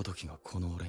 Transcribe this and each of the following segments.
ごときがこの俺。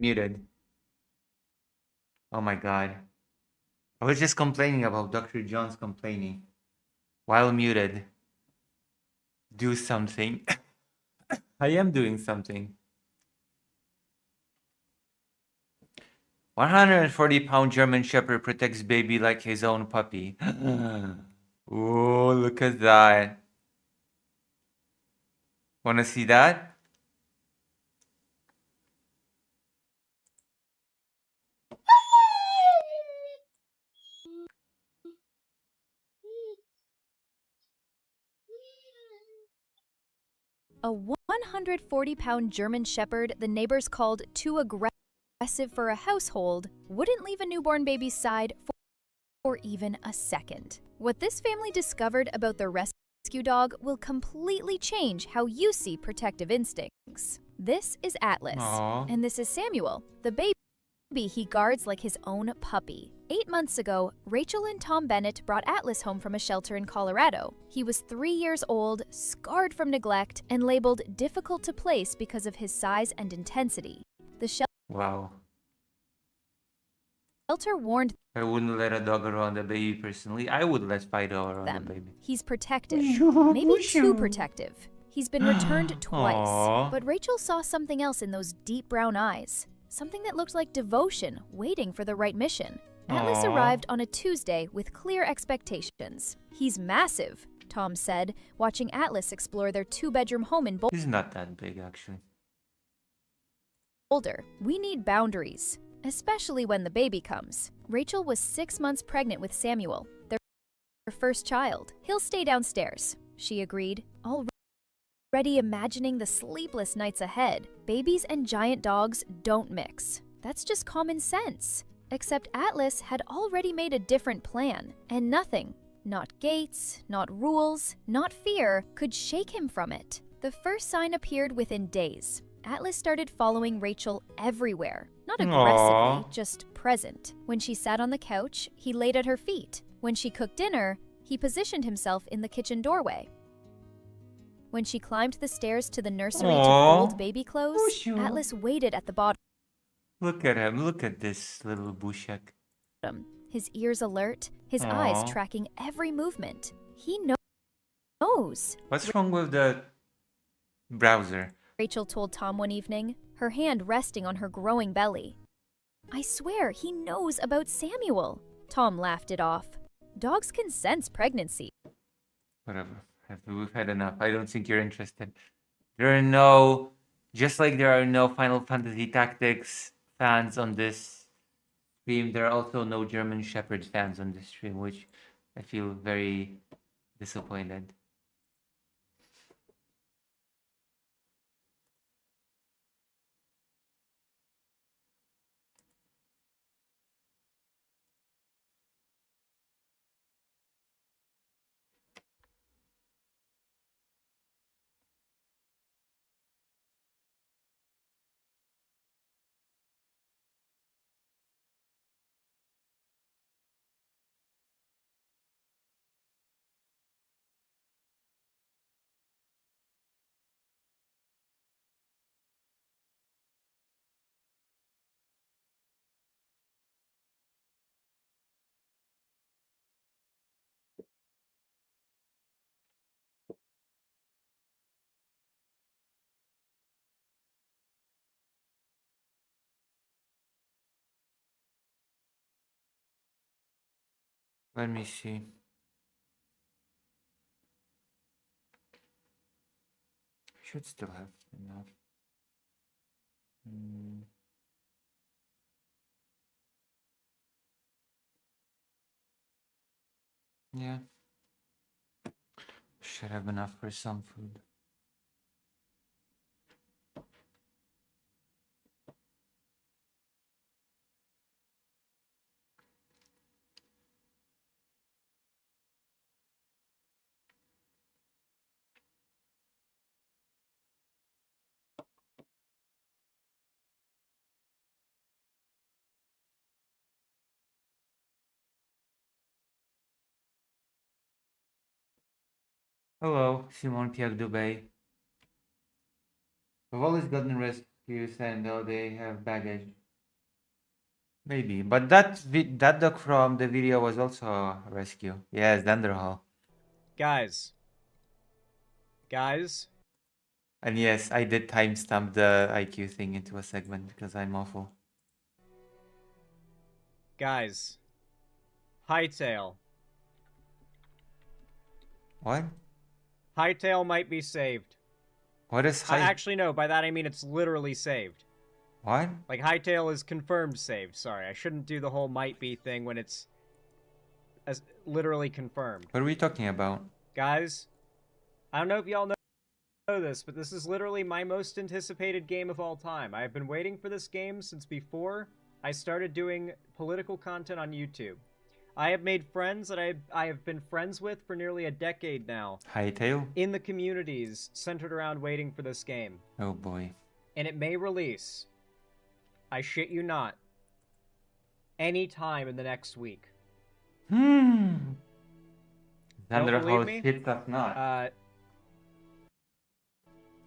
Muted. Oh my god. I was just complaining about Dr. John's complaining. While muted. Do something. I am doing something. 140-pound German Shepherd protects baby like his own puppy. Oh, look at that. Wanna see that? A 140-pound German Shepherd the neighbors called too aggressive for a household wouldn't leave a newborn baby's side for even a second. What this family discovered about their rescue dog will completely change how you see protective instincts. This is Atlas, Aww. and this is Samuel, the baby he guards like his own puppy. 8 months ago, Rachel and Tom Bennett brought Atlas home from a shelter in Colorado. He was 3 years old, scarred from neglect, and labeled difficult to place because of his size and intensity. The Wow. shelter warned I wouldn't let a dog around the baby personally. I would let Fido around them. the baby. He's protective, maybe too protective. He's been returned twice, Aww. but Rachel saw something else in those deep brown eyes. Something that looked like devotion, waiting for the right mission. Atlas Aww. arrived on a Tuesday with clear expectations. He's massive, Tom said, watching Atlas explore their two-bedroom home in It's not that big, actually. Boulder. We need boundaries, especially when the baby comes. Rachel was 6 months pregnant with Samuel, their first child. He'll stay downstairs, she agreed, already imagining the sleepless nights ahead. Babies and giant dogs don't mix. That's just common sense. Except Atlas had already made a different plan, and nothing, not gates, not rules, not fear, could shake him from it. The first sign appeared within days. Atlas started following Rachel everywhere. Not aggressively, Aww. just present. When she sat on the couch, he laid at her feet. When she cooked dinner, he positioned himself in the kitchen doorway. When she climbed the stairs to the nursery to Aww. fold baby clothes, Bushu. Atlas waited at the bottom, Look at him. Look at this little bushak. his ears alert, his eyes Aww. tracking every movement. He knows. What's wrong with the browser? Rachel told Tom one evening, her hand resting on her growing belly. I swear he knows about Samuel. Tom laughed it off. Dogs can sense pregnancy. Whatever. We've had enough. I don't think you're interested. There are no... Just like there are no Final Fantasy Tactics fans on this stream, there are also no German Shepherd fans on this stream, which I feel very disappointed. Let me see. Should still have enough. Yeah. Should have enough for some food. Hello, Simon Pierre Dubé. I've always gotten rescues and they have baggage. Maybe, but that dog from the video was also a rescue. Yes, Danderhall. Guys. And yes, I did timestamp the IQ thing into a segment because I'm awful. Guys. Hightail. What? Hightail might be saved. What is Actually, no. By that I mean it's literally saved. What? Like, Hightail is confirmed saved. Sorry, I shouldn't do the whole might be thing when it's as literally confirmed. What are we talking about? Guys, I don't know if y'all know this, but this is literally my most anticipated game of all time. I have been waiting for this game since before I started doing political content on YouTube. I have made friends that I have been friends with for nearly a decade now. Hightail? In the communities centered around waiting for this game. Oh boy. And it may release, I shit you not, any time in the next week. Don't believe me? Hits us not.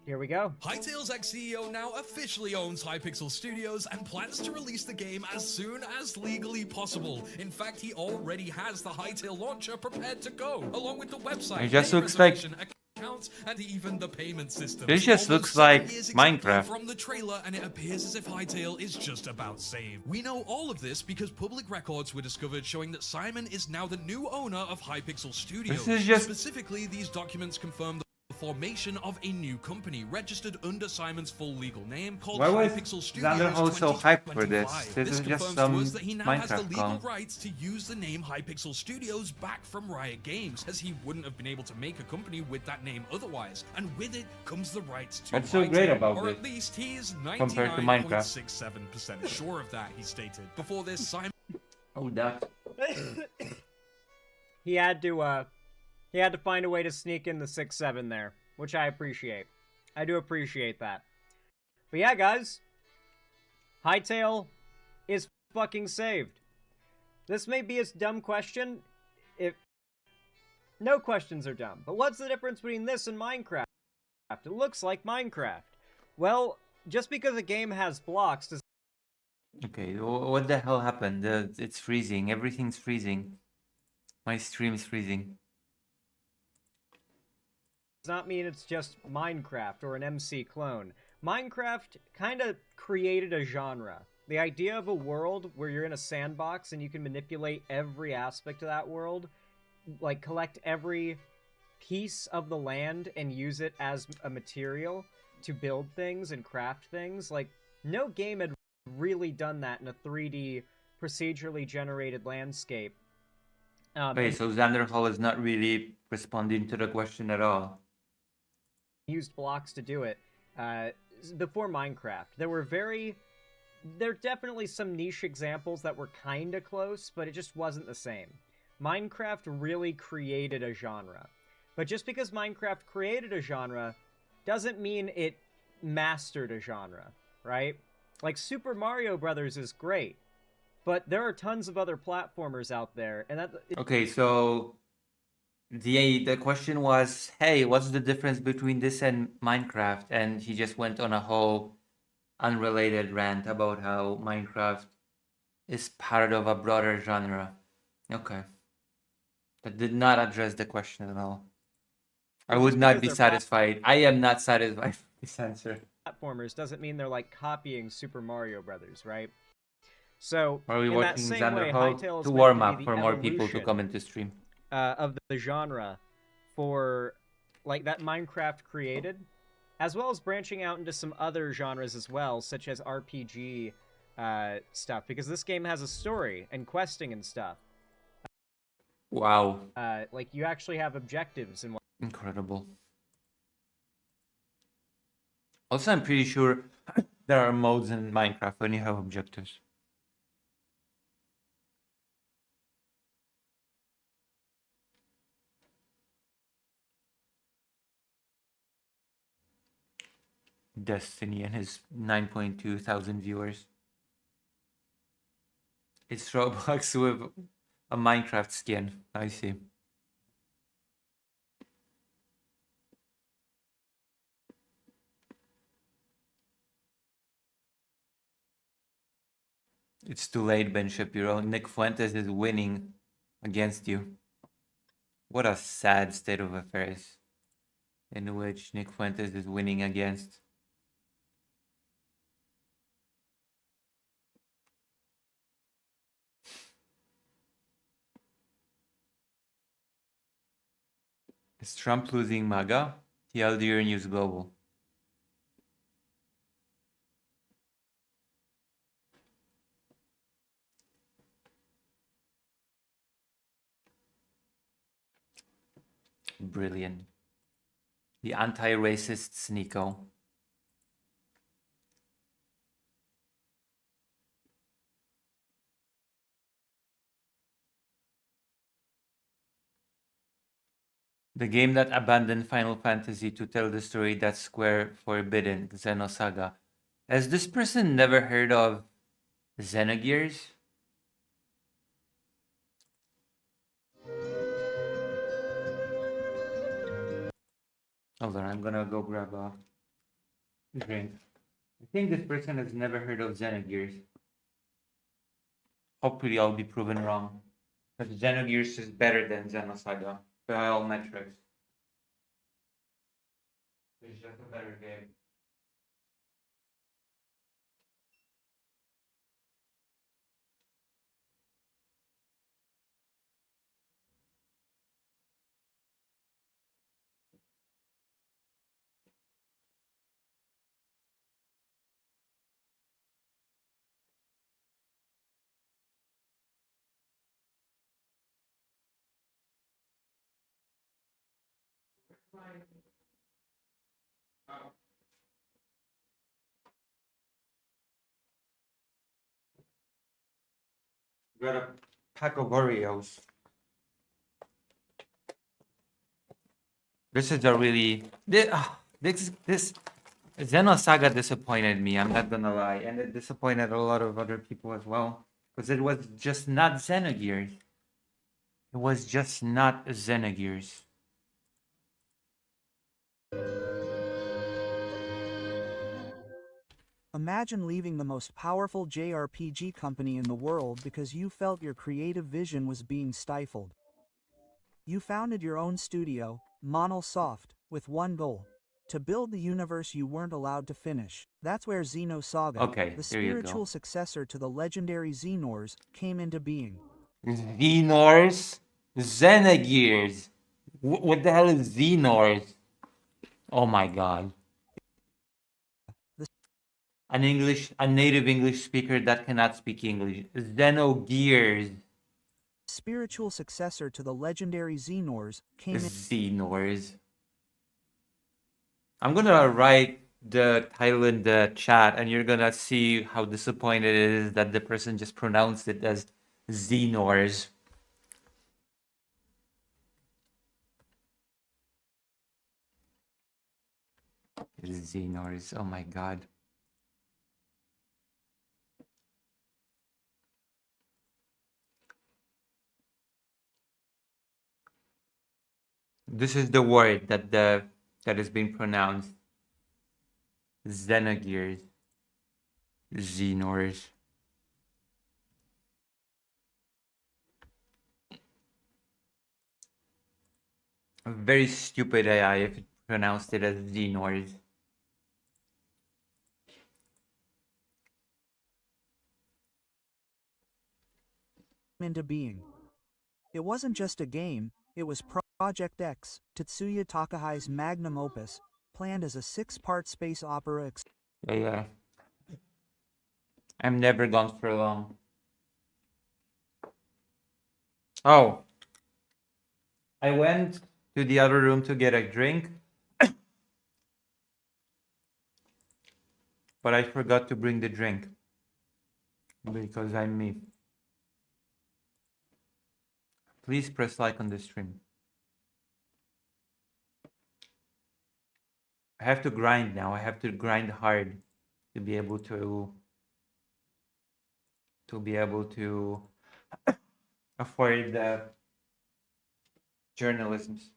Here we go. Hightail's ex-CEO now officially owns Hypixel Studios and plans to release the game as soon as legally possible. In fact, he already has the Hightail launcher prepared to go, along with the website. It just name looks like reservation, account, and even the payment system. This just looks Almost 7 like years exactly Minecraft. from the trailer, and it appears as if Hytale is just about saved. We know all of this because public records were discovered showing that Simon is now the new owner of Hypixel Studios. This is just... Specifically, these documents confirm the formation of a new company registered under Simon's full legal name called Why was Hypixel Studios Xander Hall so hyped for this? 2025. This is just confirms some to us that he now has the Minecraft legal clone. rights to use the name Hypixel Studios back from Riot Games, as he wouldn't have been able to make a company with that name otherwise. And with it comes the rights to What's so great Hytale, about or this at least he's compared to Minecraft? 99.67% sure of that, he stated. Before this, Simon Oh, that. He had to find a way to sneak in the 6-7 there, which I appreciate. I do appreciate that. But yeah, guys, Hytale is fucking saved. This may be a dumb question. No questions are dumb. But what's the difference between this and Minecraft? It looks like Minecraft. Well, just because a game has blocks does Okay, what the hell happened? It's freezing. Everything's freezing. My stream's freezing. not mean it's just Minecraft or an MC clone. Minecraft kind of created a genre. The idea of a world where you're in a sandbox and you can manipulate every aspect of that world, like collect every piece of the land and use it as a material to build things and craft things. Like, no game had really done that in a 3D procedurally generated landscape. Wait, so Xander Hall is not really responding to the question at all. Used blocks to do it. Before Minecraft, there are definitely some niche examples that were kind of close, but it just wasn't the same. Minecraft really created a genre. But just because Minecraft created a genre doesn't mean it mastered a genre, right? Like, Super Mario Brothers is great, but there are tons of other platformers out there, and that... Okay, so the question was, hey, what's the difference between this and Minecraft? And he just went on a whole unrelated rant about how Minecraft is part of a broader genre. Okay. That did not address the question at all. I would not be satisfied. I am not satisfied with this answer. Platformers doesn't mean they're like copying Super Mario Brothers, right? So are we in that watching same Xander way, Hall Hytale is to meant warm to be up the for more people to evolution, come into stream of the genre for like that Minecraft created, as well as branching out into some other genres as well, such as RPG stuff, because this game has a story and questing and stuff. Wow. Like, you actually have objectives and Incredible. Also, I'm pretty sure there are modes in Minecraft when you have objectives. Destiny and his 9.2 thousand viewers. It's Roblox with a Minecraft skin. I see. It's too late, Ben Shapiro. Nick Fuentes is winning against you. What a sad state of affairs in which Nick Fuentes is winning against. Is Trump losing MAGA? TLDR News Global. Brilliant. The anti-racists, Nico. The game that abandoned Final Fantasy to tell the story that Square forbidden, Xenosaga. Has this person never heard of Xenogears? Hold on, I'm gonna go grab a drink. I think this person has never heard of Xenogears. Hopefully I'll be proven wrong. Because Xenogears is better than Xenosaga by all metrics. It's just a better game. Got a pack of Oreos. This is a really this Xenosaga disappointed me. I'm not gonna lie, and it disappointed a lot of other people as well because it was just not Xenogears. It was just not Xenogears. Imagine leaving the most powerful JRPG company in the world because you felt your creative vision was being stifled. You founded your own studio, Monolsoft, with one goal: to build the universe you weren't allowed to finish. That's where Xenosaga, Okay, the there you spiritual go. successor to the legendary Xenors, came into being. Xenors, Xenogears. What the hell is Xenors? Oh my god. The A native English speaker that cannot speak English. Xenogears. spiritual successor to the legendary Xenors came in. Xenors. I'm gonna write the title in the chat and you're gonna see how disappointed it is that the person just pronounced it as Xenors. Xenors, oh my god. This is the word that is being pronounced. Xenogears. Xenors. A very stupid AI if it pronounced it as Xenors. into being. It wasn't just a game, it was Project X, Tetsuya Takahai's magnum opus, planned as a 6-part space opera. Yeah. I'm never gone for long. Oh. I went to the other room to get a drink. But I forgot to bring the drink. Because I'm me. Please press like on the stream. I have to grind now. I have to grind hard to be able to afford the journalisms.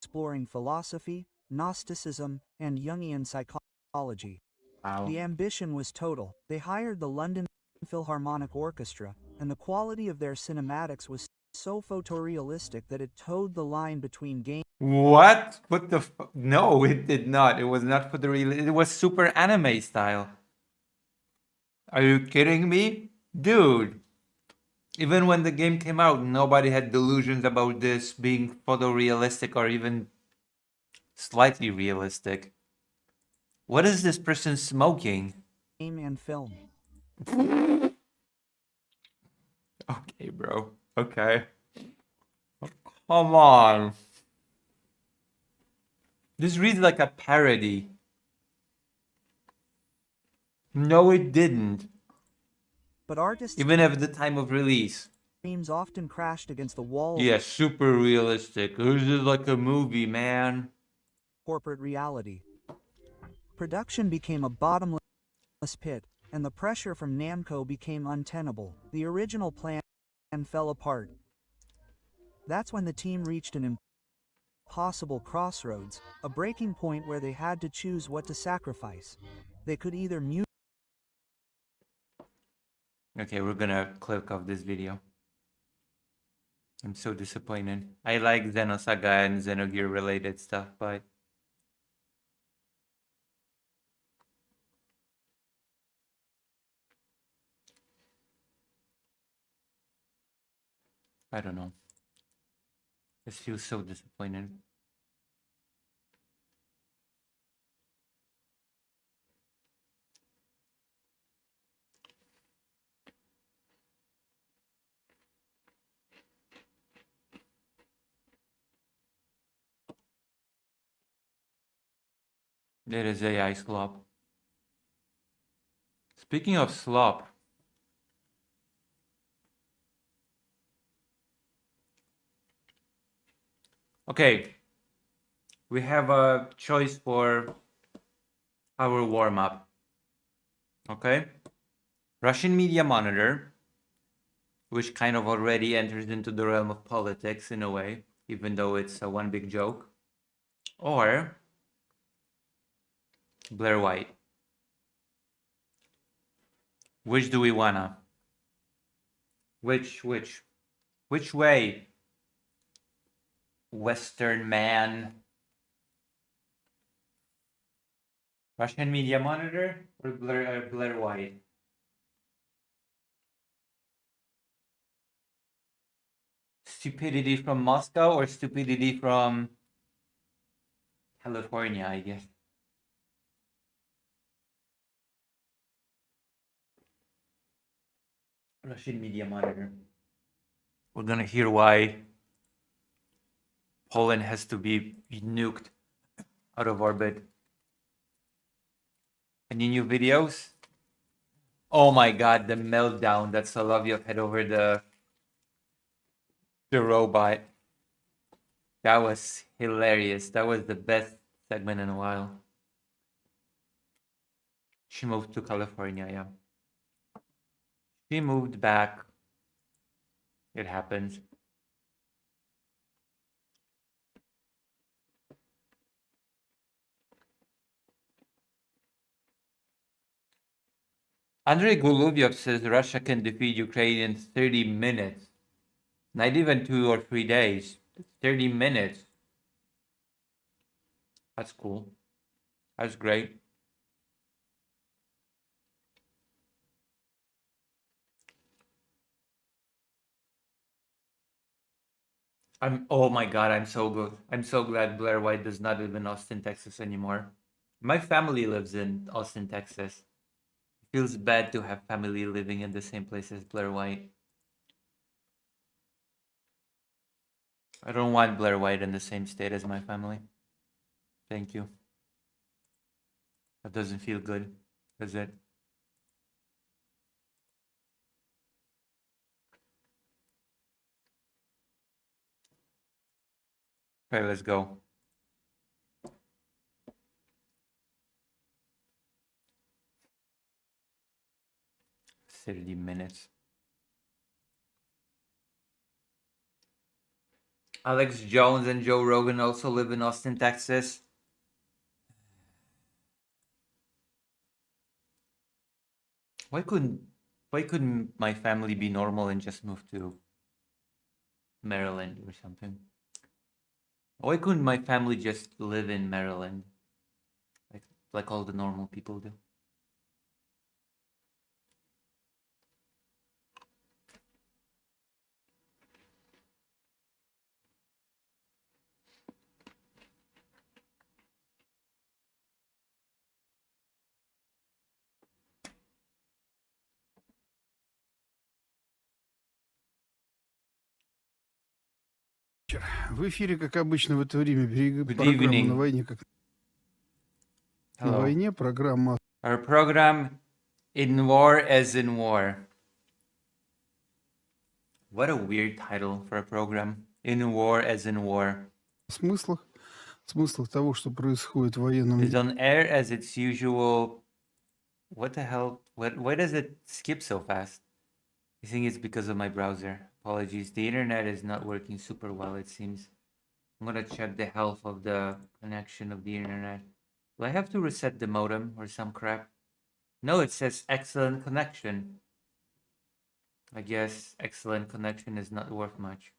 Exploring philosophy, Gnosticism, and Jungian psychology. Wow. The ambition was total. They hired the London Philharmonic Orchestra, and the quality of their cinematics was so photorealistic that it towed the line between game. What? What the No, it did not. It was not for the real. It was super anime style. Are you kidding me? Dude. Even when the game came out, nobody had delusions about this being photorealistic or even slightly realistic. What is this person smoking? Game and film. Okay, bro. Okay. Come on. This reads like a parody. No, it didn't. But artists Even at the time of release. dreams often crashed against the wall Yeah, of super realistic. This is like a movie, man. corporate reality. Production became a bottomless pit, and the pressure from Namco became untenable. The original plan fell apart. That's when the team reached an impossible crossroads, a breaking point where they had to choose what to sacrifice. They could either mute Okay, we're gonna click off this video. I'm so disappointed. I like Xenosaga and Xenogear related stuff, but I don't know. This feels so disappointed. There is AI slop. Speaking of slop, okay, we have a choice for our warm-up. Okay, Russian media monitor, which kind of already enters into the realm of politics in a way, even though it's a one big joke, or Blair White. Which do we wanna? Which way? Western man. Russian media monitor or Blair White? Stupidity from Moscow or stupidity from California, I guess. Russian media monitor. We're gonna hear why Poland has to be nuked out of orbit. Any new videos? Oh my god, the meltdown that Solovyov had over the robot. That was hilarious. That was the best segment in a while. She moved to California, yeah. She moved back. It happens. Andrei Golubyov says Russia can defeat Ukraine in 30 minutes. Not even 2 or 3 days. 30 minutes. That's cool. That's great. Oh my god, I'm so good. I'm so glad Blair White does not live in Austin, Texas anymore. My family lives in Austin, Texas. It feels bad to have family living in the same place as Blair White. I don't want Blair White in the same state as my family. Thank you. That doesn't feel good, does it? Okay, let's go. "30 minutes. Alex Jones and Joe Rogan also live in Austin, Texas. Why couldn't my family be normal and just move to Maryland or something? Why couldn't my family just live in Maryland? Like all the normal people do. В эфире, как обычно, в это время Good программа evening. «На войне, как на Hello. войне», программа Our program, In War as in War. What a weird title for a program. In war as in war. смыслах, смыслах того, что происходит в военном Is on air as its usual. What the hell? Why does it skip so fast? I think it's because of my browser. Apologies. The internet is not working super well, it seems. I'm gonna check the health of the connection of the internet. Do I have to reset the modem or some crap? No, it says excellent connection. I guess excellent connection is not worth much.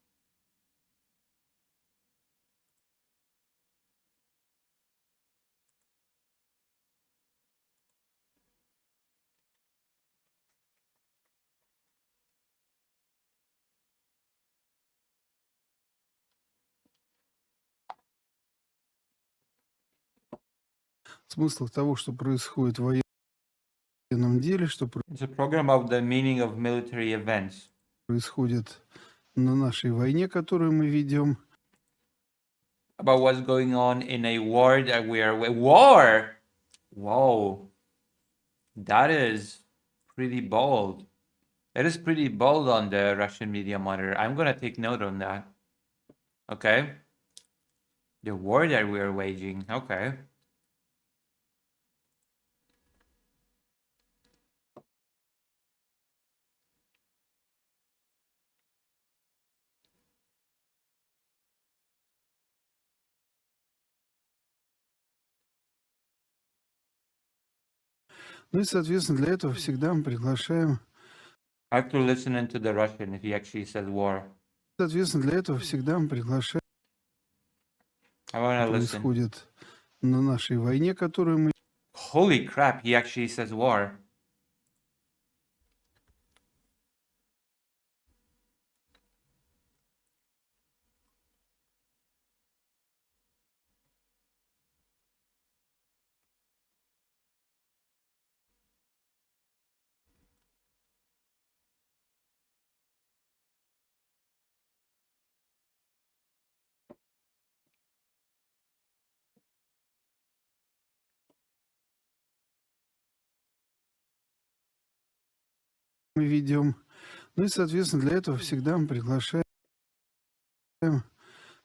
смыслах того, что происходит в военном деле, что It's a program of the meaning of military events. происходит на нашей войне, которую мы ведем. About what's going on in a war that we are... War! Whoa. That is pretty bold. That is pretty bold on the Russian media monitor. I'm gonna take note on that. Okay. The war that we are waging. Okay. Ну и, соответственно, для этого всегда мы приглашаем. I have to listen into the Russian if he actually says war. Соответственно, для этого всегда мы приглашаем. I wanna listen. Происходит на нашей войне, которую мы... Holy crap, he actually says war. мы ведем. Ну и, соответственно, для этого всегда мы приглашаем We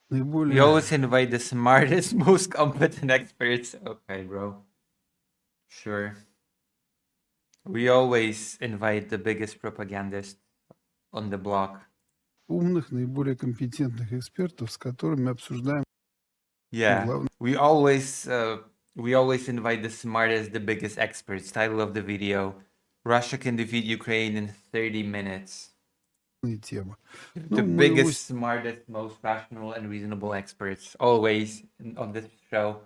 наиболее... always invite the smartest, most competent experts. Okay, bro. Sure. We always invite the biggest propagandist on the block. умных, наиболее компетентных экспертов, с которыми обсуждаем Yeah. главные We always invite the smartest, the biggest experts. Title of the video: Russia can defeat Ukraine in 30 minutes. темы. The Ну, мы biggest, smartest, most rational and reasonable experts, always on this show.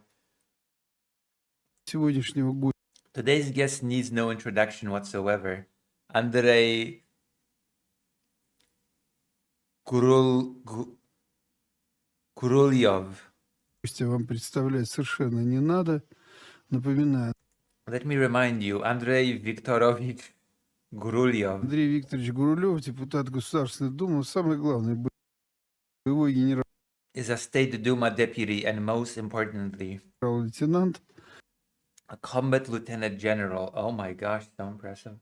сегодняшнего гостя Today's guest needs no introduction whatsoever. Andrei Kurulyov. вам представлять совершенно не надо. Напоминаю, Let me remind you, Andrei Viktorovich Gurulyov Андрей Викторович Гурулев, депутат Государственной Думы, самый главный боевой is a State Duma deputy and, most importantly, генерал-лейтенант, a combat lieutenant general. Oh my gosh, so impressive.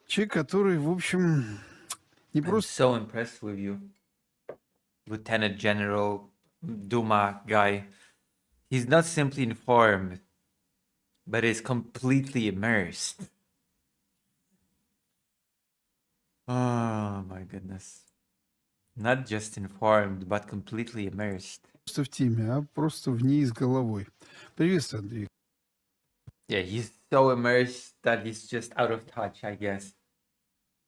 человек, который, в общем, не I'm просто so impressed with you. Lieutenant General Duma guy. He's not simply informed, but is completely immersed. Oh my goodness. Not just informed, but completely immersed. в теме, а просто в ней с головой. Приветствую, Андрей. Yeah, he's so immersed that he's just out of touch, I guess.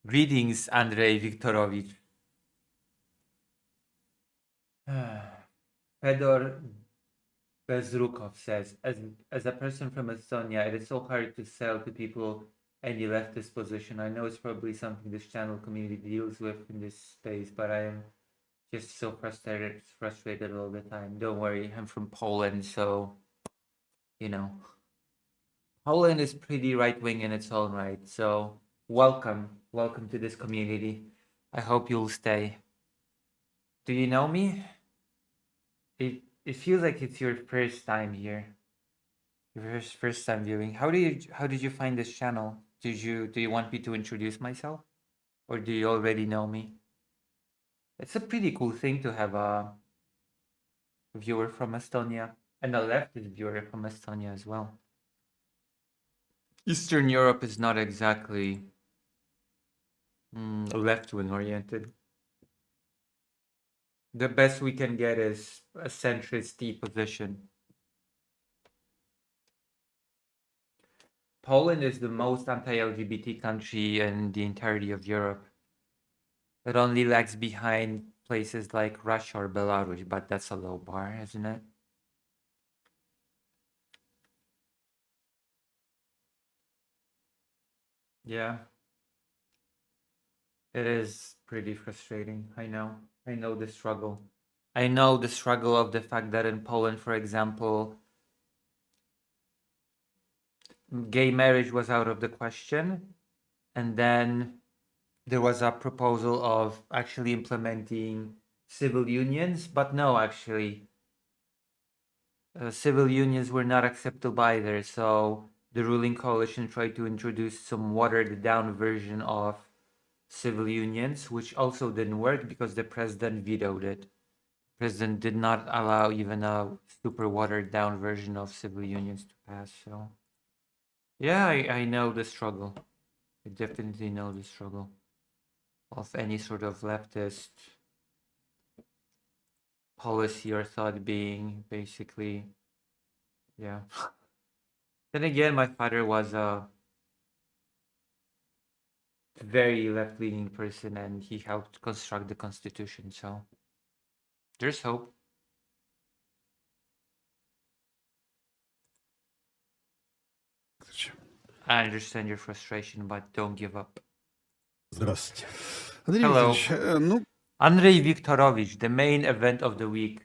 Greetings, Andrei Viktorovich. Fedor Bezrukov says, as a person from Estonia, it is so hard to sell to people any leftist position. I know it's probably something this channel community deals with in this space, but I am just so frustrated all the time. Don't worry, I'm from Poland, so, you know, Poland is pretty right-wing in its own right. So welcome to this community. I hope you'll stay. Do you know me? It feels like it's your first time here. Your first time viewing. How did you find this channel? Do you want me to introduce myself? Or do you already know me? It's a pretty cool thing to have a viewer from Estonia and a leftist viewer from Estonia as well. Eastern Europe is not exactly left-wing oriented. The best we can get is a centrist position. Poland is the most anti-LGBT country in the entirety of Europe. It only lags behind places like Russia or Belarus, but that's a low bar, isn't it? Yeah. It is pretty frustrating. I know. I know the struggle. I know the struggle of the fact that in Poland, for example, gay marriage was out of the question. And then there was a proposal of actually implementing civil unions. But no, actually, civil unions were not acceptable either. So the ruling coalition tried to introduce some watered down version of civil unions, which also didn't work because the president vetoed it. The president did not allow even a super watered down version of civil unions to pass. So yeah, I know the struggle. I definitely know the struggle of any sort of leftist policy or thought being basically, yeah. Then again, my father was a very left-leaning person and he helped construct the constitution, so there's hope. I understand your frustration, but don't give up. Здравствуйте. Андрей Hello. Викторович, ну, Andrei Viktorovich, the main event of the week.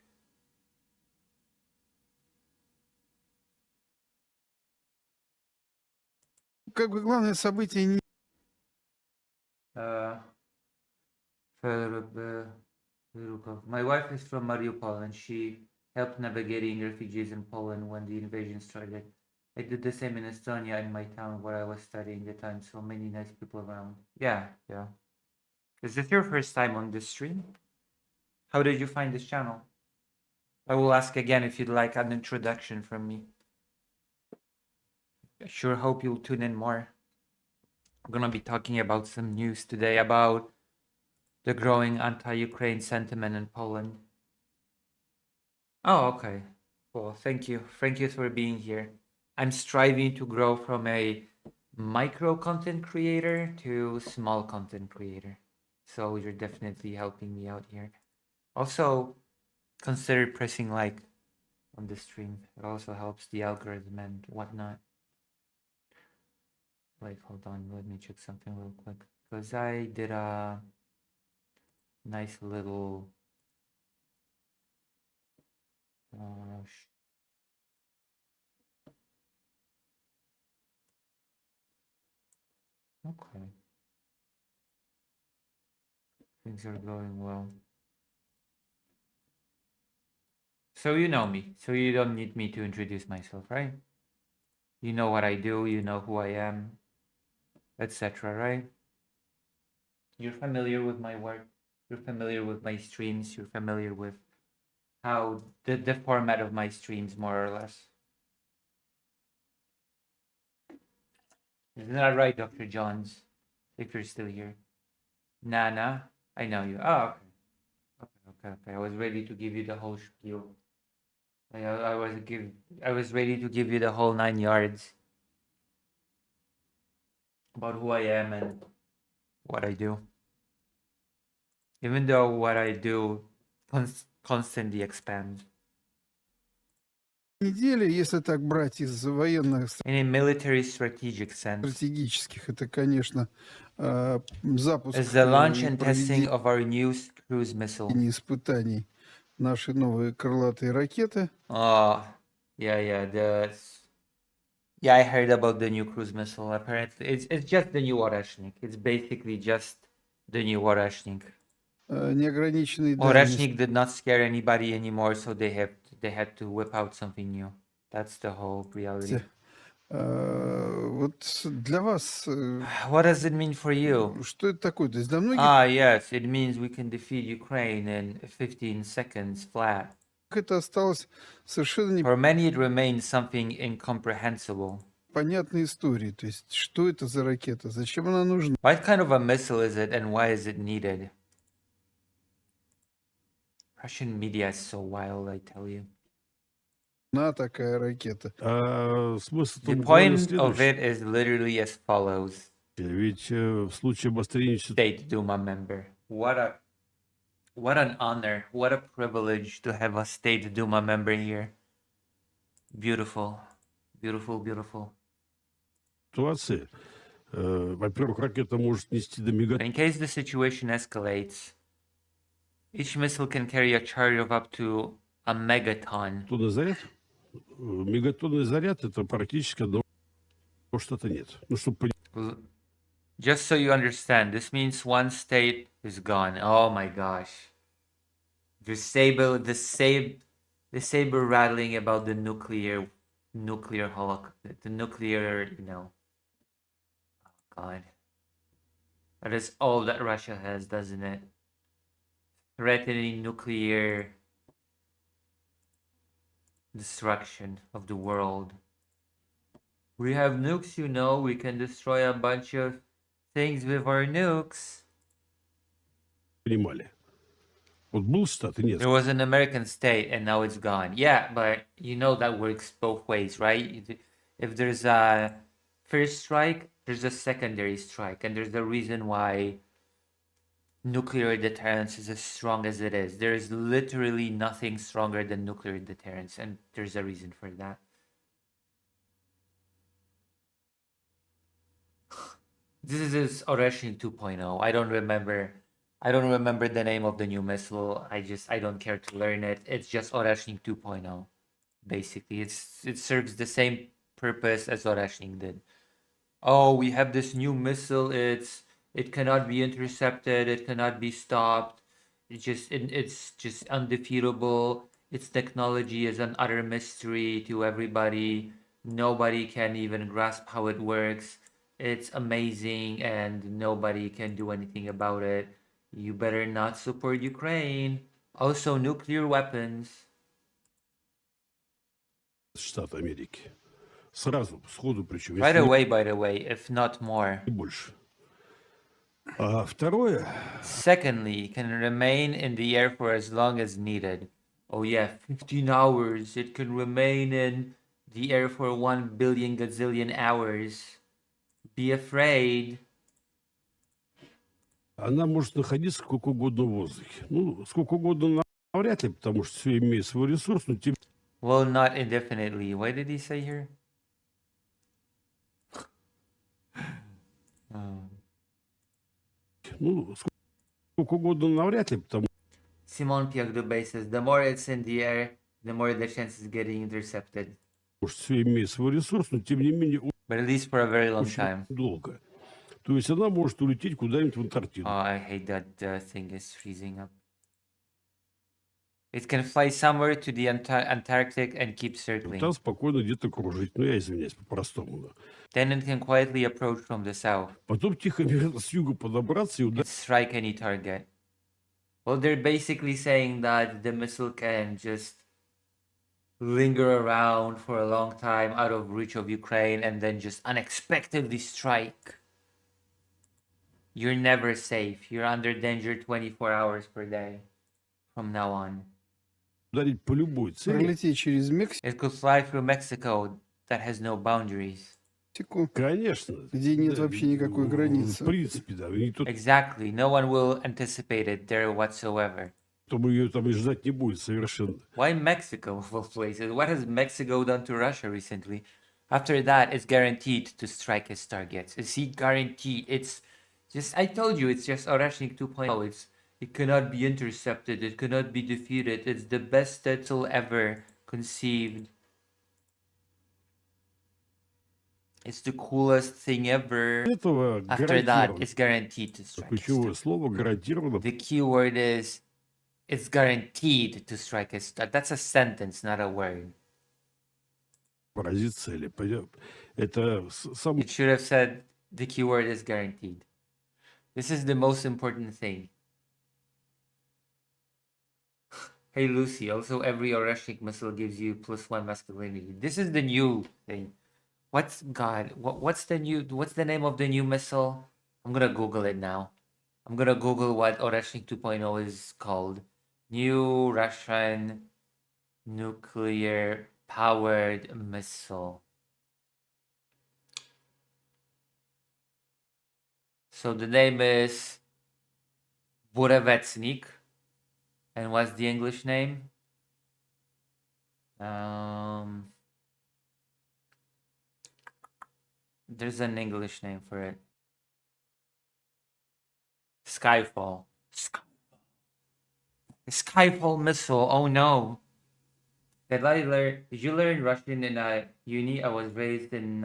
как бы главное событие не... My wife is from Mariupol and she helped navigating refugees in Poland when the invasion started. I did the same in Estonia in my town where I was studying the time. So many nice people around. Yeah. Is this your first time on this stream? How did you find this channel? I will ask again if you'd like an introduction from me. I sure hope you'll tune in more. I'm gonna be talking about some news today about the growing anti-Ukraine sentiment in Poland. Oh, okay. Well, thank you. Thank you for being here. I'm striving to grow from a micro content creator to small content creator. So you're definitely helping me out here. Also, consider pressing like on the stream. It also helps the algorithm and whatnot. Like, hold on, let me check something real quick. Because I did a nice little okay. Things are going well. So you know me, so you don't need me to introduce myself, right? You know what I do, you know who I am, etc., right? You're familiar with my work, you're familiar with my streams, you're familiar with how the format of my streams, more or less. Isn't that right, Dr. Johns? If you're still here. Nana, I know you. Oh, okay. I was ready to give you the whole spiel. I was ready to give you the whole 9 yards about who I am and what I do. Even though what I do constantly expands. Недели, если так брать из военных In a military strategic sense, стратегических, это, конечно, запуск is the launch и and testing проведение of our new cruise missile. испытаний нашей новой крылатой ракеты. Oh, yeah, I heard about the new cruise missile. Apparently, it's just the new Oreshnik. It's basically just the new Oreshnik. Неограниченной Oreshnik did not scare anybody anymore, so they had to whip out something new. That's the whole reality. Вот для вас What does it mean for you? что это такое? То есть для многих Ah, yes, it means we can defeat Ukraine in 15 seconds flat. это осталось совершенно For many, it remains something incomprehensible. непонятной историей. То есть что это за ракета? Зачем она нужна? What kind of a missile is it and why is it needed? Russian media is so wild, I tell you. Такая ракета. Смысл The там буквально point of следующий. it is literally as follows. Ведь в случае обострения ситуации State Duma member. What an honor, what a privilege to have a State Duma member here. Beautiful, beautiful, beautiful. во-первых, ракета может нести до But in case the situation escalates, each missile can carry a charge of up to a megaton. мегатонный заряд. Мегатонный заряд это практически одного штата нет. Ну, чтобы Just so you understand, this means one state is gone. Oh my gosh. The saber rattling about the nuclear holocaust, the nuclear, you know. Oh God. That is all that Russia has, doesn't it? Threatening nuclear destruction of the world. We have nukes, you know, we can destroy a bunch of things with our nukes. понимали. Вот был штат и нет. There was an American state and now it's gone. Yeah, but you know that works both ways, right? If there's a first strike, there's a secondary strike, and there's a reason why nuclear deterrence is as strong as it is. There is literally nothing stronger than nuclear deterrence, and there's a reason for that. This is Oreshnik 2.0. I don't remember the name of the new missile. I don't care to learn it. It's just Oreshnik 2.0. Basically, it serves the same purpose as Oreshnik did. Oh, we have this new missile. It cannot be intercepted. It cannot be stopped. It's just undefeatable. Its technology is an utter mystery to everybody. Nobody can even grasp how it works. It's amazing and nobody can do anything about it. You better not support Ukraine. Also, nuclear weapons. Штат Америки. Сразу, сходу причем. Right away, by the way, if not more. И больше. А второе. Secondly, can remain in the air for as long as needed. Oh yeah, 15 hours. It can remain in the air for 1 billion gazillion hours. Be afraid. Она может находиться сколько угодно в воздухе. Ну, сколько угодно навряд ли, потому что все имеет свой ресурс, но тем Well, not indefinitely. What did he say here? ну, сколько угодно навряд ли, потому Simon Piagdubay says, the more it's in the air, the more the chance is getting intercepted. что все имеет свой ресурс, но тем не менее But at least for a very long очень time. долго. То есть она может улететь куда-нибудь в Антарктиду. Oh, I hate that the thing is freezing up. It can fly somewhere to the Antarctic and keep circling. Там спокойно где-то кружить. Ну, я извиняюсь, по-простому. Да. Then it can quietly approach from the south. Потом тихо с юга подобраться и And ударить. strike any target. Well, they're basically saying that the missile can just linger around for a long time out of reach of Ukraine and then just unexpectedly strike. You're never safe. You're under danger 24 hours per day from now on. Ударить по любой цели. Пролететь через Мексику, It could fly through Mexico that has no boundaries. Конечно. где нет Да, вообще никакой В границы. принципе, да. И никто Exactly. No one will anticipate it there whatsoever. ее там и ждать не будет совершенно. Why Mexico of all places? What has Mexico done to Russia recently? After that, it's guaranteed to strike its targets. Is he guaranteed? It's just, I told you, it's just Oreshnik 2.0. It cannot be intercepted. It cannot be defeated. It's the best title ever conceived. It's the coolest thing ever. Этого After that, гарантированно. it's guaranteed to strike its Ключевое target. слово гарантированно. The key word is, it's guaranteed to strike its target. That's a sentence, not a word. поразить цели. Это самое It should have said the keyword is guaranteed. This is the most important thing. Hey Lucy, also every Oreshnik missile gives you +1 masculinity. This is the new thing. What's the name of the new missile? I'm gonna Google it now. I'm gonna Google what Oreshnik 2.0 is called. New Russian nuclear powered missile. So the name is Burevestnik. And what's the English name? There's an English name for it. Skyfall. Skyfall missile. Oh no. Did you learn Russian in a uni? I was raised in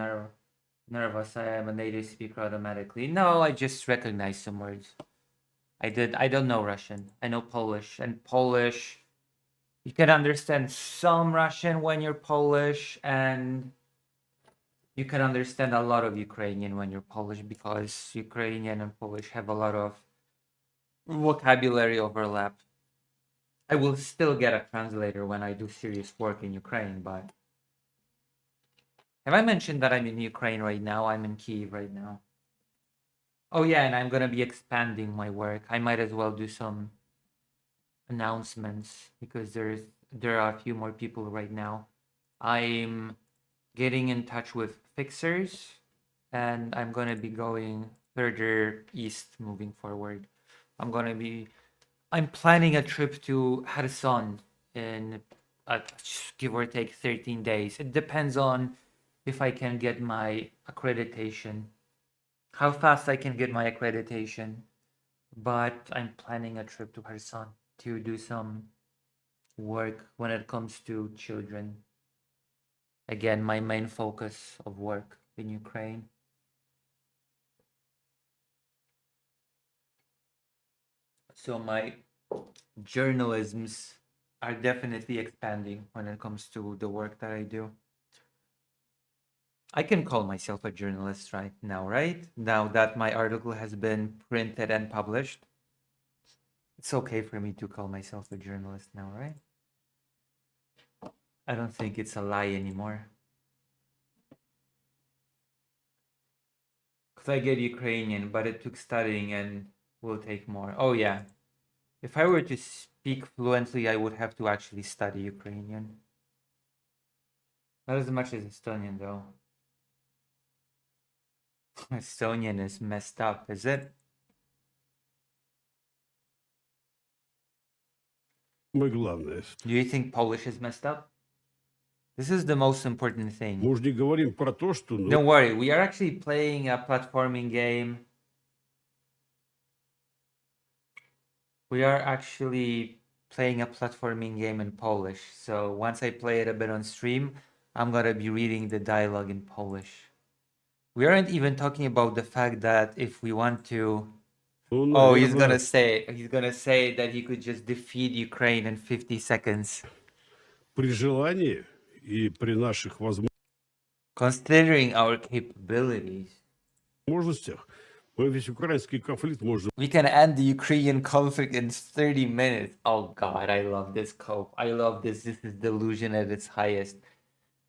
Narva, so I am a native speaker automatically. No, I just recognize some words. I don't know Russian. I know Polish. And Polish, you can understand some Russian when you're Polish, and you can understand a lot of Ukrainian when you're Polish, because Ukrainian and Polish have a lot of vocabulary overlap. I will still get a translator when I do serious work in Ukraine, but have I mentioned that I'm in Ukraine right now? I'm in Kyiv right now. Oh yeah, and I'm gonna be expanding my work. I might as well do some announcements because there are a few more people right now. I'm getting in touch with fixers, and I'm gonna be going further east moving forward. I'm planning a trip to Kherson in give or take 13 days. It depends on if I can get my accreditation, how fast I can get my accreditation. But I'm planning a trip to Kherson to do some work when it comes to children. Again, my main focus of work in Ukraine. So my journalisms are definitely expanding when it comes to the work that I do. I can call myself a journalist right now, right? Now that my article has been printed and published, it's okay for me to call myself a journalist now, right? I don't think it's a lie anymore. Because I get Ukrainian, but it took studying and will take more. Oh yeah. If I were to speak fluently, I would have to actually study Ukrainian. Not as much as Estonian, though. Estonian is messed up, is it? самое главное. Do you think Polish is messed up? This is the most important thing. Мы уже не говорим про то, что... Don't worry, we are actually playing a platforming game. We are actually playing a platforming game in Polish. So once I play it a bit on stream, I'm gonna be reading the dialogue in Polish. We aren't even talking about the fact that if we want to... Oh, he's gonna say that he could just defeat Ukraine in 50 seconds. При желании и при наших Considering our capabilities, возможностях, мы весь украинский конфликт можем... we can end the Ukrainian conflict in 30 minutes. Oh God, I love this cope. I love this. This is delusion at its highest.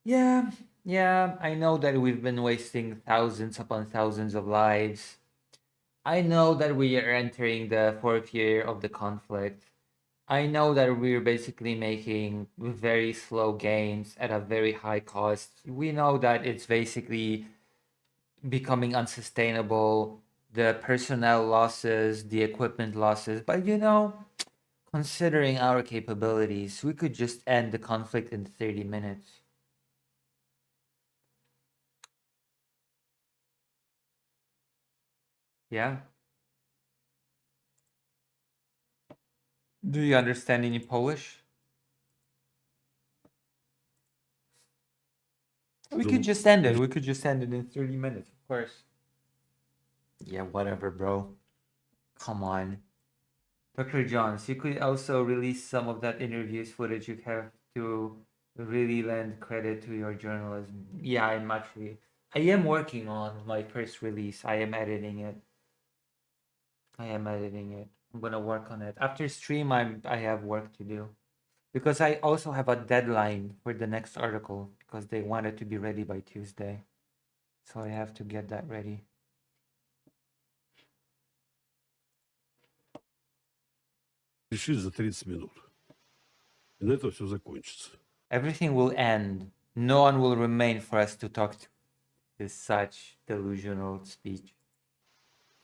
Yeah, I know that we've been wasting thousands upon thousands of lives. I know that we are entering the 4th year of the conflict. I know that we're basically making very slow gains at a very high cost. We know that it's basically becoming unsustainable, the personnel losses, the equipment losses. But you know, considering our capabilities, we could just end the conflict in 30 minutes. Yeah. Do you understand any Polish? We could just end it. We could just end it in 30 minutes, of course. Yeah, whatever, bro. Come on. Dr. Johns, you could also release some of that interviews footage you have to really lend credit to your journalism. Yeah, I am working on my first release. I am editing it. I'm gonna work on it. After stream, I have work to do. Because I also have a deadline for the next article because they want it to be ready by Tuesday. So I have to get that ready. Решить за 30 минут. И на этом все закончится. Everything will end. No one will remain for us to talk to. This is such delusional speech.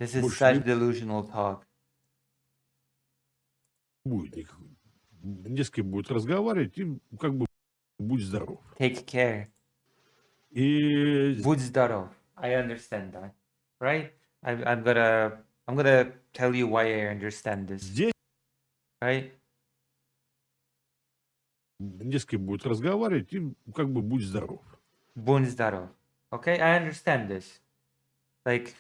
This is Больше such не delusional talk. будет никакой. Не с кем будет разговаривать, и как бы будь здоров. Take care. И Будь здоров. I understand that, right? I'm gonna tell you why I understand this, здесь right? не с кем будет разговаривать, и как бы будь здоров. Будь здоров. Okay, I understand this. Like,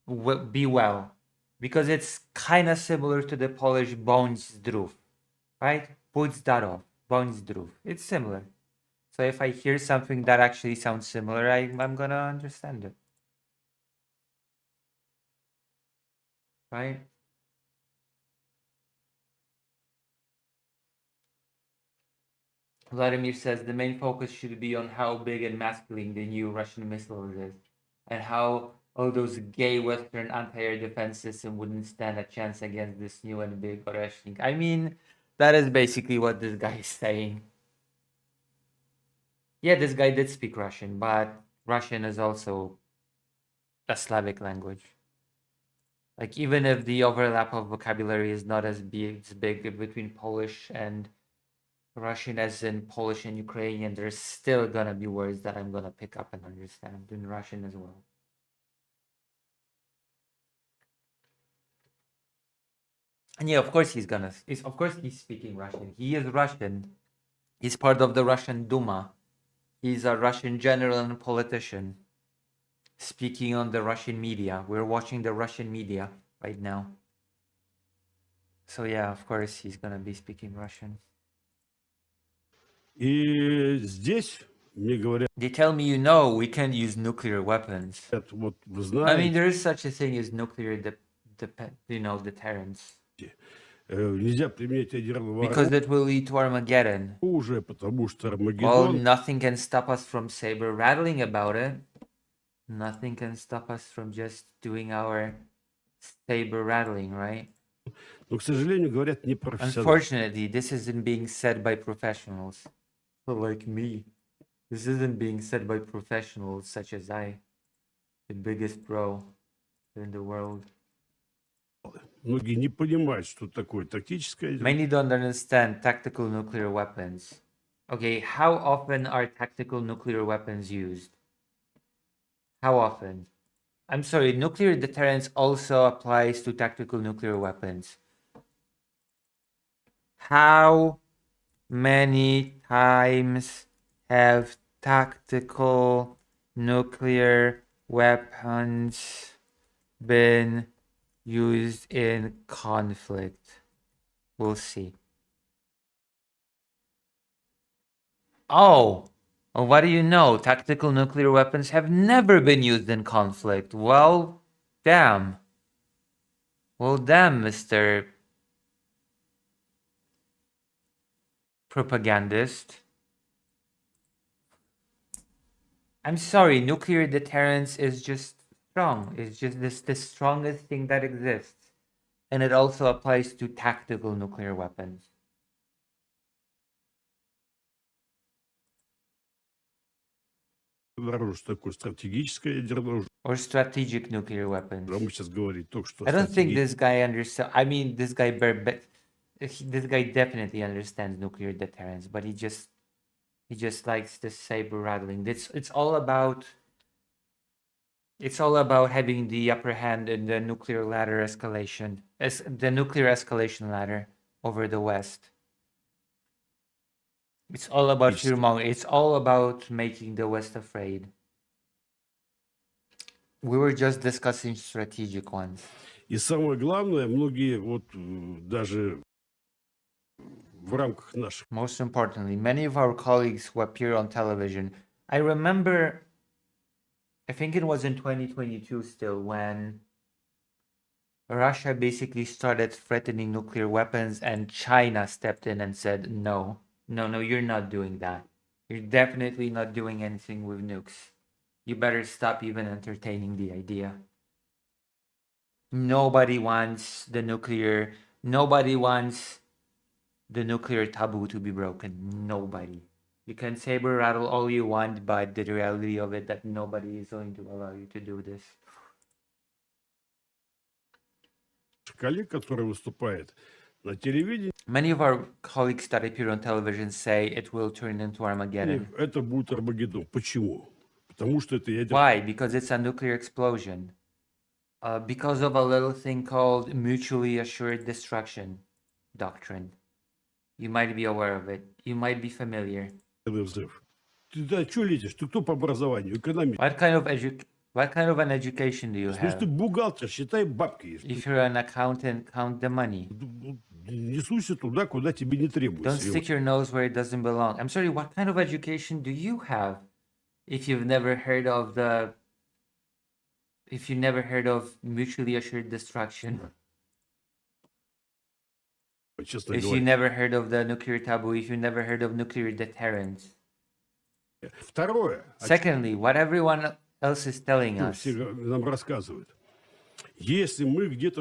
be well, because it's kind of similar to the Polish bądź zdrów, right? Budź zdrów, bądź zdrów. It's similar. So if I hear something that actually sounds similar, I'm gonna understand it. Right? Vladimir says the main focus should be on how big and masculine the new Russian missiles is, and how all those gay Western anti-air defense system wouldn't stand a chance against this new and big Russian. I mean, that is basically what this guy is saying. Yeah, this guy did speak Russian, but Russian is also a Slavic language. Like, even if the overlap of vocabulary is not as big between Polish and Russian as in Polish and Ukrainian, there's still gonna be words that I'm gonna pick up and understand in Russian as well. And yeah, of course he's speaking Russian. He is Russian. He's part of the Russian Duma. He's a Russian general and politician speaking on the Russian media. We're watching the Russian media right now. So yeah, of course he's gonna be speaking Russian. И здесь мне говорят, They tell me, you know, we can't use nuclear weapons. вот вы I mean, знаете, there is such a thing as nuclear deterrence. Нельзя применять ядерное Because that will lead to Armageddon. оружие, потому что Well, Армагеддон nothing can stop us from saber rattling about it. Nothing can stop us from just doing our saber rattling, right? Но, к сожалению, говорят не профессионалы. Unfortunately, this isn't being said by professionals like me. This isn't being said by professionals such as I, the biggest pro in the world. Многие не понимают, что такое тактическое ядерное. Many don't understand tactical nuclear weapons. Okay, how often are tactical nuclear weapons used? How often? I'm sorry, nuclear deterrence also applies to tactical nuclear weapons. How many times have tactical nuclear weapons been used in conflict? We'll see. Oh, well, what do you know? Tactical nuclear weapons have never been used in conflict. Well, damn. Well, damn, Mr. Propagandist. I'm sorry, nuclear deterrence is just strong. It's just the strongest thing that exists. And it also applies to tactical nuclear weapons. Оружие, что такое стратегическое ядерное оружие. Or strategic nuclear weapons. А мы сейчас говорим только что. I don't think this guy understands. I mean, this guy definitely understands nuclear deterrence, but he just likes the saber rattling. It's all about having the upper hand in the nuclear ladder escalation, the nuclear escalation ladder over the West. It's all about fear-mongering. It's all about making the West afraid. We were just discussing strategic ones. И самое главное, многие вот даже в рамках наших Most importantly, many of our colleagues who appear on television. I remember, I think it was in 2022 still, when Russia basically started threatening nuclear weapons and China stepped in and said, no, you're not doing that. You're definitely not doing anything with nukes. You better stop even entertaining the idea. Nobody wants the nuclear taboo to be broken. Nobody. You can saber rattle all you want, but the reality of it that nobody is going to allow you to do this. коллег, которые выступают на телевидении, Many of our colleagues that appear on television say it will turn into Armageddon. это будет Армагеддон. Почему? Потому что это ядерная Why? Because it's a nuclear explosion. Because of a little thing called mutually assured destruction doctrine. You might be aware of it. You might be familiar. взрыв. Ты да, что лезешь? Ты кто по образованию? Экономист. What kind of an education do you Если ты have? бухгалтер, считай бабки. If you're an accountant, count the money. Не суйся туда, куда тебе не Don't требуется. stick your nose where it doesn't belong. I'm sorry, what kind of education do you have if you've never heard of mutually assured destruction? Честно If you говоря. never heard of the nuclear taboo, if you never heard of nuclear deterrence. Второе, Secondly, what everyone else is telling что us. все нам рассказывают. Если мы где-то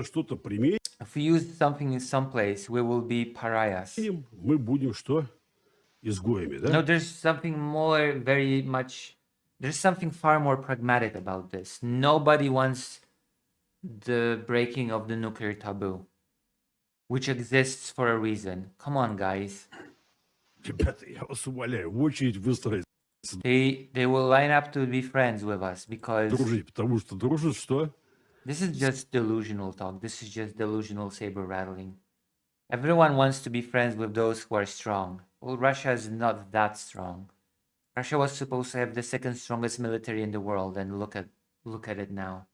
что-то применим, If we use something in some place, we will be pariahs. мы будем что? Изгоями, да? No, there's something far more pragmatic about this. Nobody wants the breaking of the nuclear taboo, which exists for a reason. Come on, guys. Ребята, я вас умоляю, в очередь выстроить, They will line up to be friends with us because дружить, потому что дружат что? this is just delusional talk. This is just delusional saber rattling. Everyone wants to be friends with those who are strong. Well, Russia is not that strong. Russia was supposed to have the second strongest military in the world, and look at it now.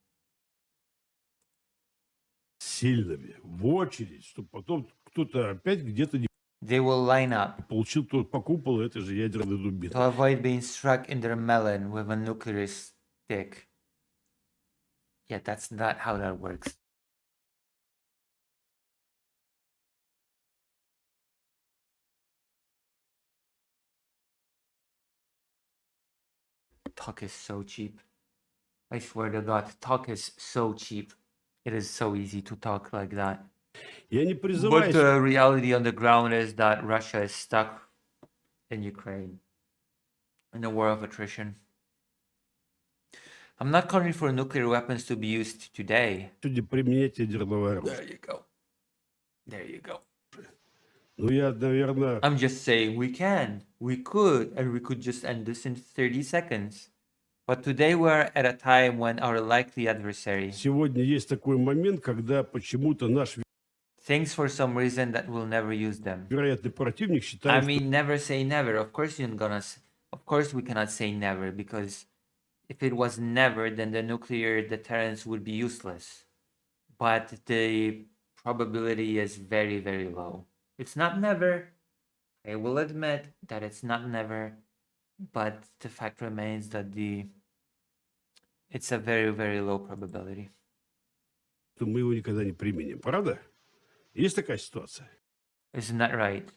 Сильными, в очередь, чтобы потом кто-то опять где-то не They will line up получил тот по куполу этой же ядерной дубины. to avoid being struck in their melon with a nuclear stick. Yeah, that's not how that works. Talk is so cheap. I swear to God, talk is so cheap. It is so easy to talk like that. Я не But призываю the reality on the ground is that Russia is stuck in Ukraine in a war of attrition. I'm not calling for nuclear weapons to be used today. сегодня применять ядерного оружия. There you go. There you go. Ну, я, наверное, I'm just saying we could, and we could just end this in 30 seconds. But today we're at a time when our likely adversary сегодня есть такой момент, когда почему-то наш thinks for some reason that we'll never use them. вероятный противник I считает, mean, never say never. Of course of course we cannot say never, because if it was never, then the nuclear deterrence would be useless. But the probability is very, very low. It's not never. I will admit that it's not never, but the fact remains that it's a very, very low probability. что мы его никогда не применим. Правда? Есть такая ситуация? Isn't that right?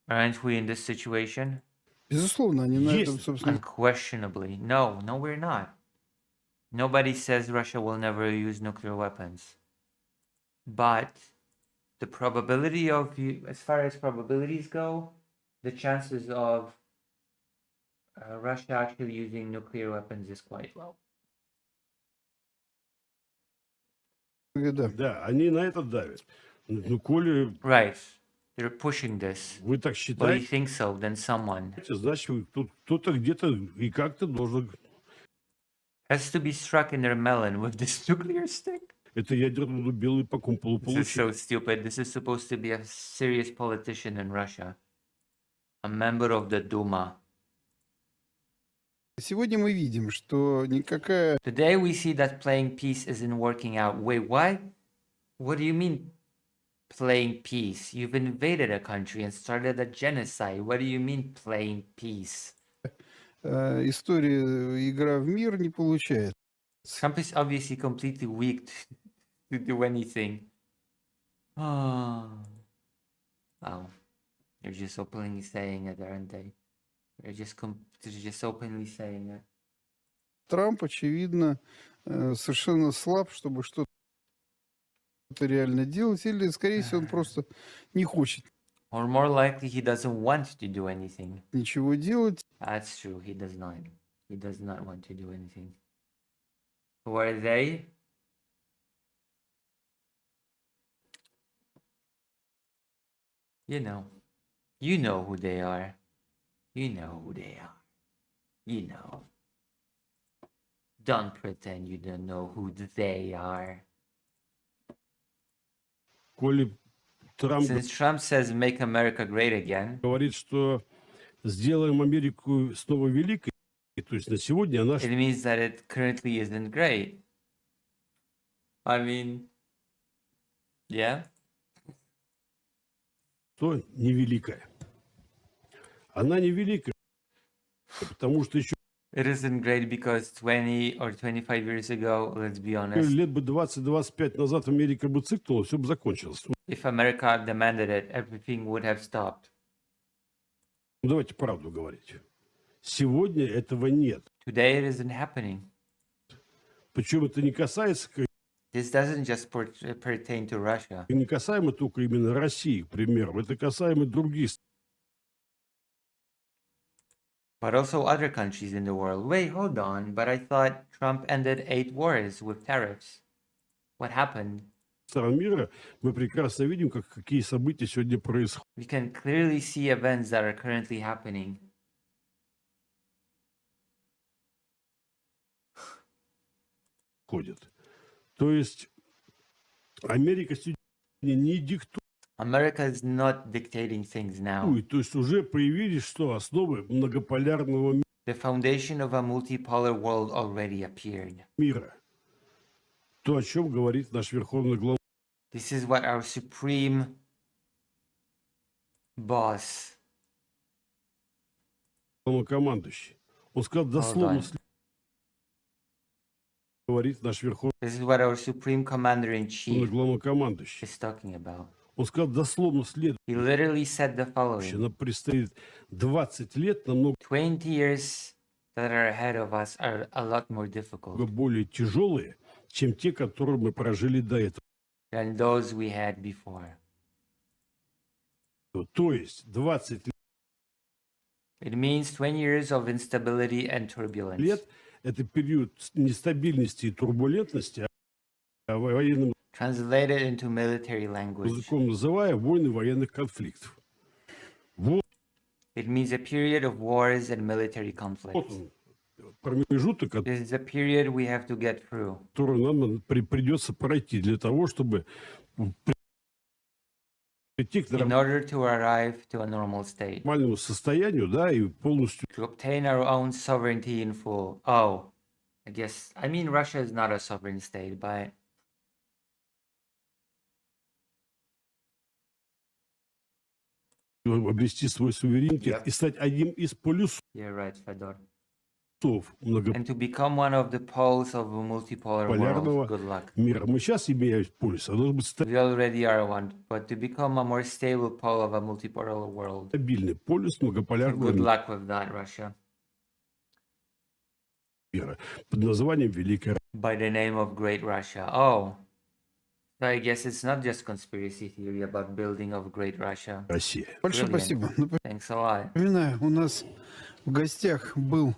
Aren't we in this situation? Безусловно, они на этом, Есть. собственно, Unquestionably. No, we're not. Nobody says Russia will never use nuclear weapons. But the probability as far as probabilities go, the chances of Russia actually using nuclear weapons is quite low. да. Да, они на это давят. Ну, коли Right. They're pushing this. вы так Well, you считаете, think so, then someone значит, тут кто-то где-то и как-то должен has to be struck in their melon with this nuclear stick. это ядерную дубину по кумполу This is получить. so stupid. This is supposed to be a serious politician in Russia. A member of the Duma. Сегодня мы видим, что никакая Today we see that playing peace isn't working out. Wait, what? What do you mean? playing peace. You've invaded a country and started a genocide. What do you mean playing peace? История, игра в мир не получается. Trump is obviously completely weak to do anything. Oh. Wow. They're just openly saying it, aren't they? They're just openly saying it. Трамп, очевидно, совершенно слаб, чтобы что-то реально делать, или, скорее всего, он просто не хочет Or more likely, he doesn't want to do anything. ничего делать. That's true. He does not. He does not want to do anything. Who are they? You know who they are. You know who they are. You know. Don't pretend you don't know who they are. Коли Трамп Since Trump says make America great again, говорит, что сделаем Америку снова великой, то есть на сегодня она it means that it currently isn't great. I mean, yeah. что невеликая. Она невеликая, потому что еще It isn't great because 20 or 25 years ago, let's be honest, лет бы 20-25 назад Америка бы цикнула, все бы закончилось. if America demanded it, everything would have stopped. Ну, давайте правду говорить. Сегодня этого нет. Today it isn't happening. Причем это не касается, This doesn't just pertain to Russia. не касаемо только именно России, к примеру. Это касаемо других стран. But also other countries in the world. Wait, hold on. But I thought Trump ended 8 wars with tariffs. What happened? Стран мира, мы прекрасно видим, какие события сегодня происходят. We can clearly see events that are currently happening. То есть Америка сегодня не диктует, America is not dictating things now. то есть уже появились что основы многополярного The foundation of a multipolar world already appeared. мира. То, о чем говорит наш верховный глава. This is what our supreme boss, Главнокомандующий. Он сказал дословно, говорит наш верховный this is what our supreme commander-in-chief главнокомандующий. is talking about. Он сказал дословно следующее. He literally said the following. Нам предстоит 20 лет намного 20 years that are ahead of us are a lot more difficult более тяжелые, чем те, которые мы прожили до этого. than those we had before. То есть 20 It means 20 years of instability and turbulence. лет – это период нестабильности и турбулентности, а военным Translated into military language, языком называя войны военных конфликтов. Вот it means a period of wars and military conflicts. он, промежуток, This is a period we have to get through который нам придется пройти для того, чтобы прийти к in order to arrive to a normal state, нормальному состоянию, да, и полностью to obtain our own sovereignty in full. Oh, I mean, Russia is not a sovereign state, but обрести свой суверенитет и стать одним из полюсов you're right, Fedor. многополярного And to become one of the poles of a multipolar world. Good luck. мира. Мы сейчас имеем полюс, а должен быть We already are one, but to become a more stable pole of a multipolar world. стабильный полюс многополярного Good luck with that, Russia. мира под названием Великая By the name of Great Russia. Oh. So I guess it's not just conspiracy theory about building of Great Russia. Россия. Большое Brilliant. спасибо. Thanks a lot. Напоминаю, у нас в гостях был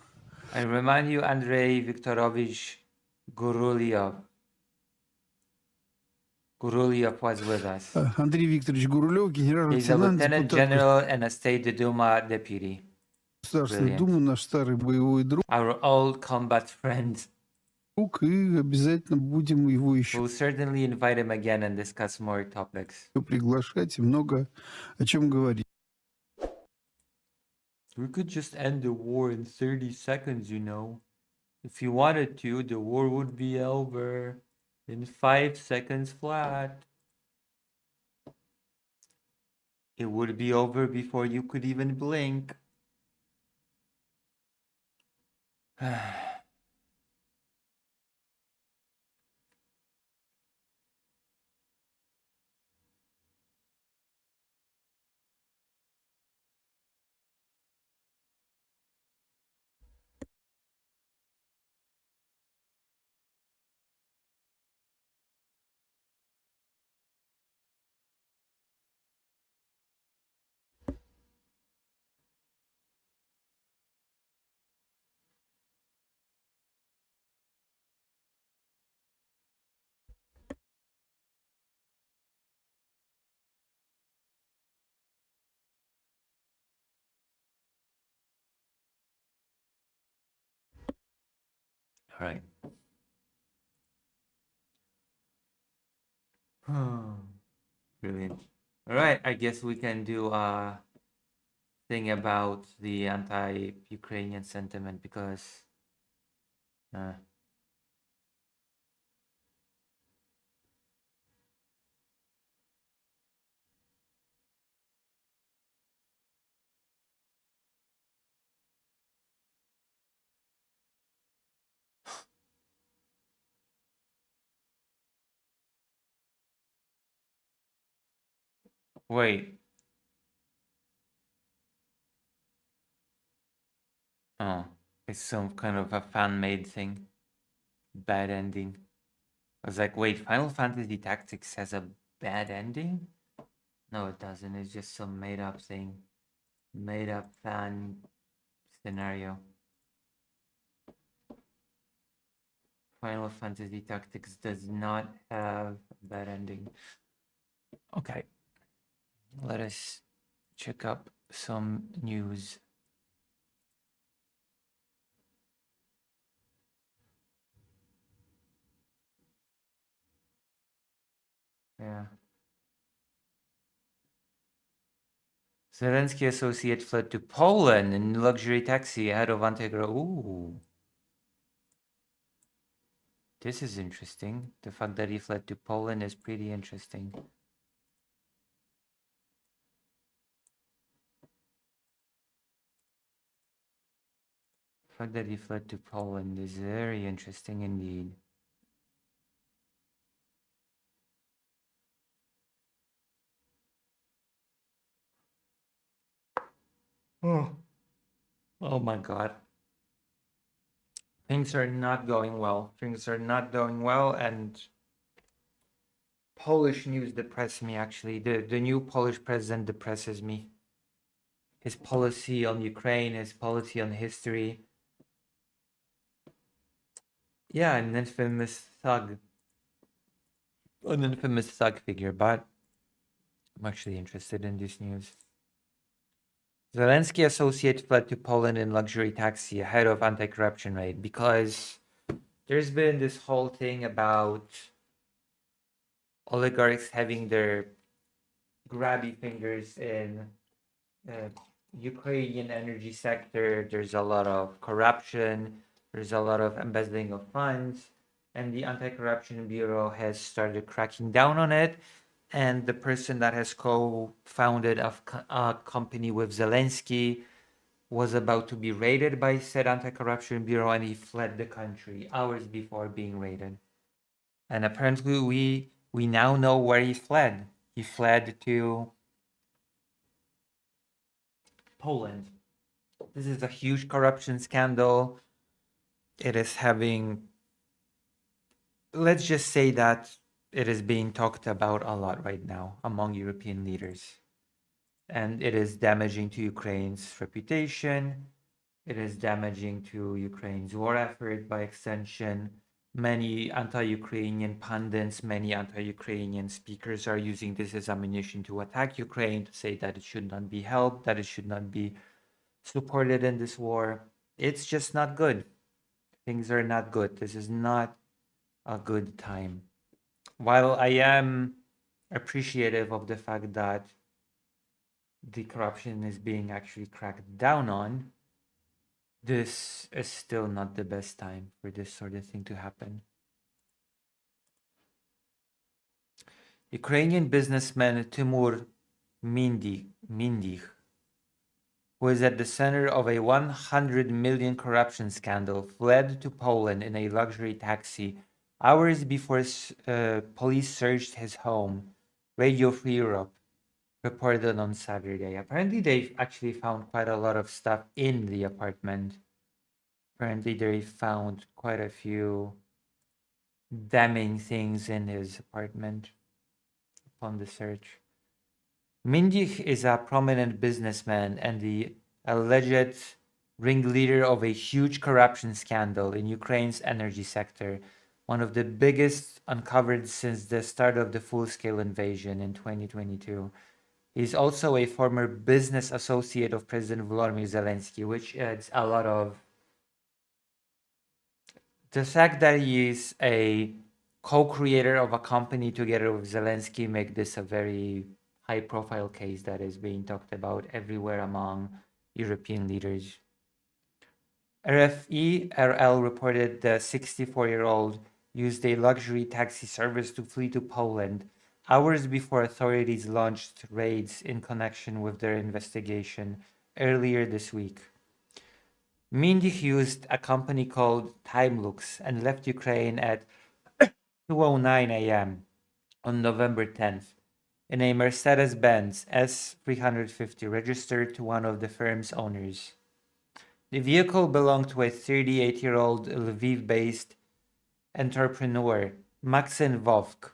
I remind you, Andrei Viktorovich Gurulyev. Gurulyev was with us. Андрей Викторович Гурулев, He's a генерал-лейтенант, lieutenant депутат general and a State Duma deputy. Государственной Brilliant. Думы, наш старый боевой друг, Our old combat friend. и обязательно будем его еще We'll certainly invite him again and discuss more topics. приглашать и много о чем говорить. We could just end the war in 30 seconds, you know. If you wanted to, the war would be over in 5 seconds flat. it would be over before you could even blink. All right. Brilliant. All right, I guess we can do a thing about the anti-Ukrainian sentiment because uh, wait. Oh, it's some kind of a fan-made thing. Bad ending. I was like, wait, Final Fantasy Tactics has a bad ending? No, it doesn't. It's just some made-up thing. Made-up fan scenario. Final Fantasy Tactics does not have a bad ending. Okay. Let us check up some news. Yeah. Zelensky associate fled to Poland in luxury taxi ahead of Antegra. Ooh. This is interesting. The fact that he fled to Poland is pretty interesting. The fact that he fled to Poland is very interesting indeed. Oh. Oh my god. Things are not going well. Things are not going well, and Polish news depress me actually. The new Polish president depresses me. His policy on Ukraine, his policy on history. Yeah, an infamous thug. An infamous thug figure, but I'm actually interested in this news. Zelensky associate fled to Poland in luxury taxi ahead of anti-corruption raid because there's been this whole thing about oligarchs having their grabby fingers in Ukrainian energy sector. There's a lot of corruption. There's a lot of embezzling of funds, and the Anti-Corruption Bureau has started cracking down on it. And the person that has co-founded a company with Zelensky was about to be raided by said Anti-Corruption Bureau, and he fled the country hours before being raided. And apparently, we now know where he fled. He fled to Poland. This is a huge corruption scandal. It is having, let's just say that it is being talked about a lot right now among European leaders. And it is damaging to Ukraine's reputation. It is damaging to Ukraine's war effort by extension. Many anti-Ukrainian pundits, many anti-Ukrainian speakers are using this as ammunition to attack Ukraine, to say that it should not be helped, that it should not be supported in this war. It's just not good. Things are not good. This is not a good time. While I am appreciative of the fact that the corruption is being actually cracked down on, this is still not the best time for this sort of thing to happen. Ukrainian businessman Timur Mindich, who is at the center of a 100 million corruption scandal, fled to Poland in a luxury taxi hours before police searched his home, Radio Free Europe reported on Saturday. Apparently, they actually found quite a lot of stuff in the apartment. Apparently, they found quite a few damning things in his apartment upon the search. Mindich is a prominent businessman and the alleged ringleader of a huge corruption scandal in Ukraine's energy sector, one of the biggest uncovered since the start of the full-scale invasion in 2022. He's also a former business associate of President Volodymyr Zelensky, which adds a lot of... The fact that he is a co-creator of a company together with Zelensky make this a very high-profile case that is being talked about everywhere among European leaders. RFE-RL reported the 64-year-old used a luxury taxi service to flee to Poland hours before authorities launched raids in connection with their investigation earlier this week. Mindich used a company called Timelux and left Ukraine at 2:09 a.m. on November 10th in a Mercedes-Benz S350 registered to one of the firm's owners. The vehicle belonged to a 38-year-old Lviv-based entrepreneur, Maxim Vovk,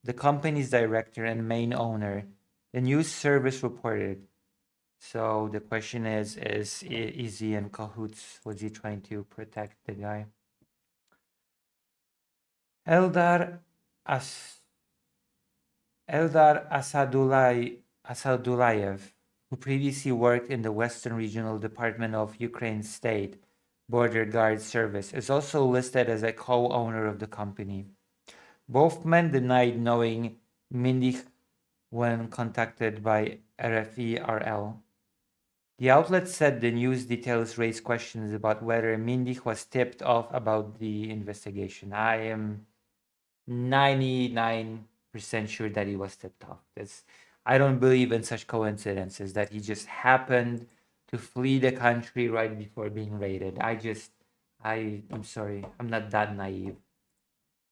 the company's director and main owner, the news service reported. So the question is he in cahoots? Was he trying to protect the guy? Eldar Asadullayev, who previously worked in the Western Regional Department of Ukraine's State Border Guard Service, is also listed as a co-owner of the company. Both men denied knowing Mindich when contacted by RFE-RL. The outlet said the news details raise questions about whether Mindich was tipped off about the investigation. I am 99% sure that he was tipped off. I don't believe in such coincidences that he just happened to flee the country right before being raided. I'm sorry, I'm not that naive.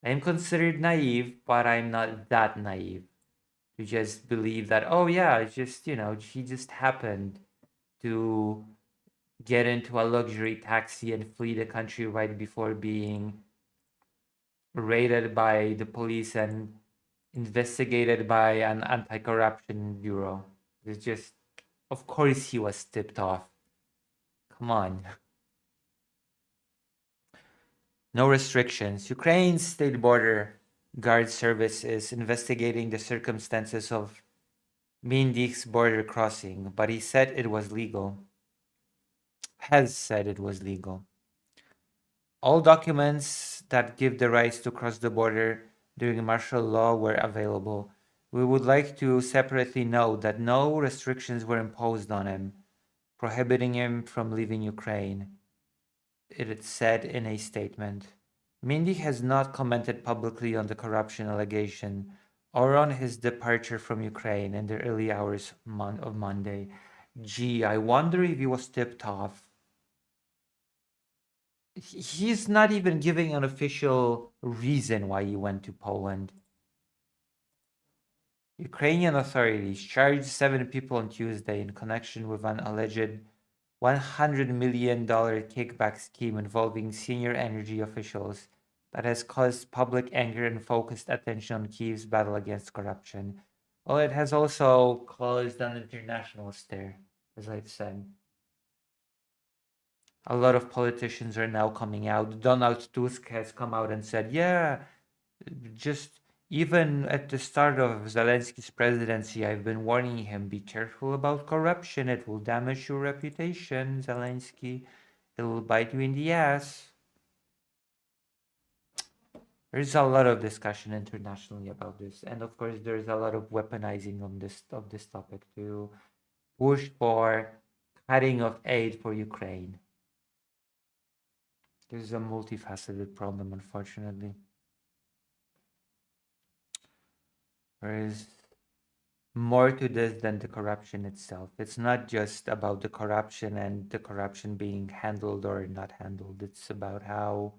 I am considered naive, but I'm not that naive to just believe that, oh yeah, it's just, he just happened to get into a luxury taxi and flee the country right before being raided by the police and investigated by an anti-corruption bureau. It's just, of course he was tipped off. Come on. No restrictions. Ukraine's state border guard service is investigating the circumstances of Mindich's border crossing, but he said it was legal. Has said it was legal. All documents that give the rights to cross the border during martial law were available. We would like to separately note that no restrictions were imposed on him, prohibiting him from leaving Ukraine, it said in a statement. Mindich has not commented publicly on the corruption allegation or on his departure from Ukraine in the early hours of Monday. Gee, I wonder if he was tipped off. He's not even giving an official reason why he went to Poland. Ukrainian authorities charged 7 people on Tuesday in connection with an alleged $100 million kickback scheme involving senior energy officials that has caused public anger and focused attention on Kyiv's battle against corruption. Well, it has also caused an international stir, as I've said. A lot of politicians are now coming out. Donald Tusk has come out and said, yeah, just even at the start of Zelensky's presidency, I've been warning him, be careful about corruption. It will damage your reputation, Zelensky. It will bite you in the ass. There's a lot of discussion internationally about this. And of course, there's a lot of weaponizing of this topic to push for cutting of aid for Ukraine. This is a multifaceted problem, unfortunately. Whereas more to this than the corruption itself. It's not just about the corruption and the corruption being handled or not handled. It's about how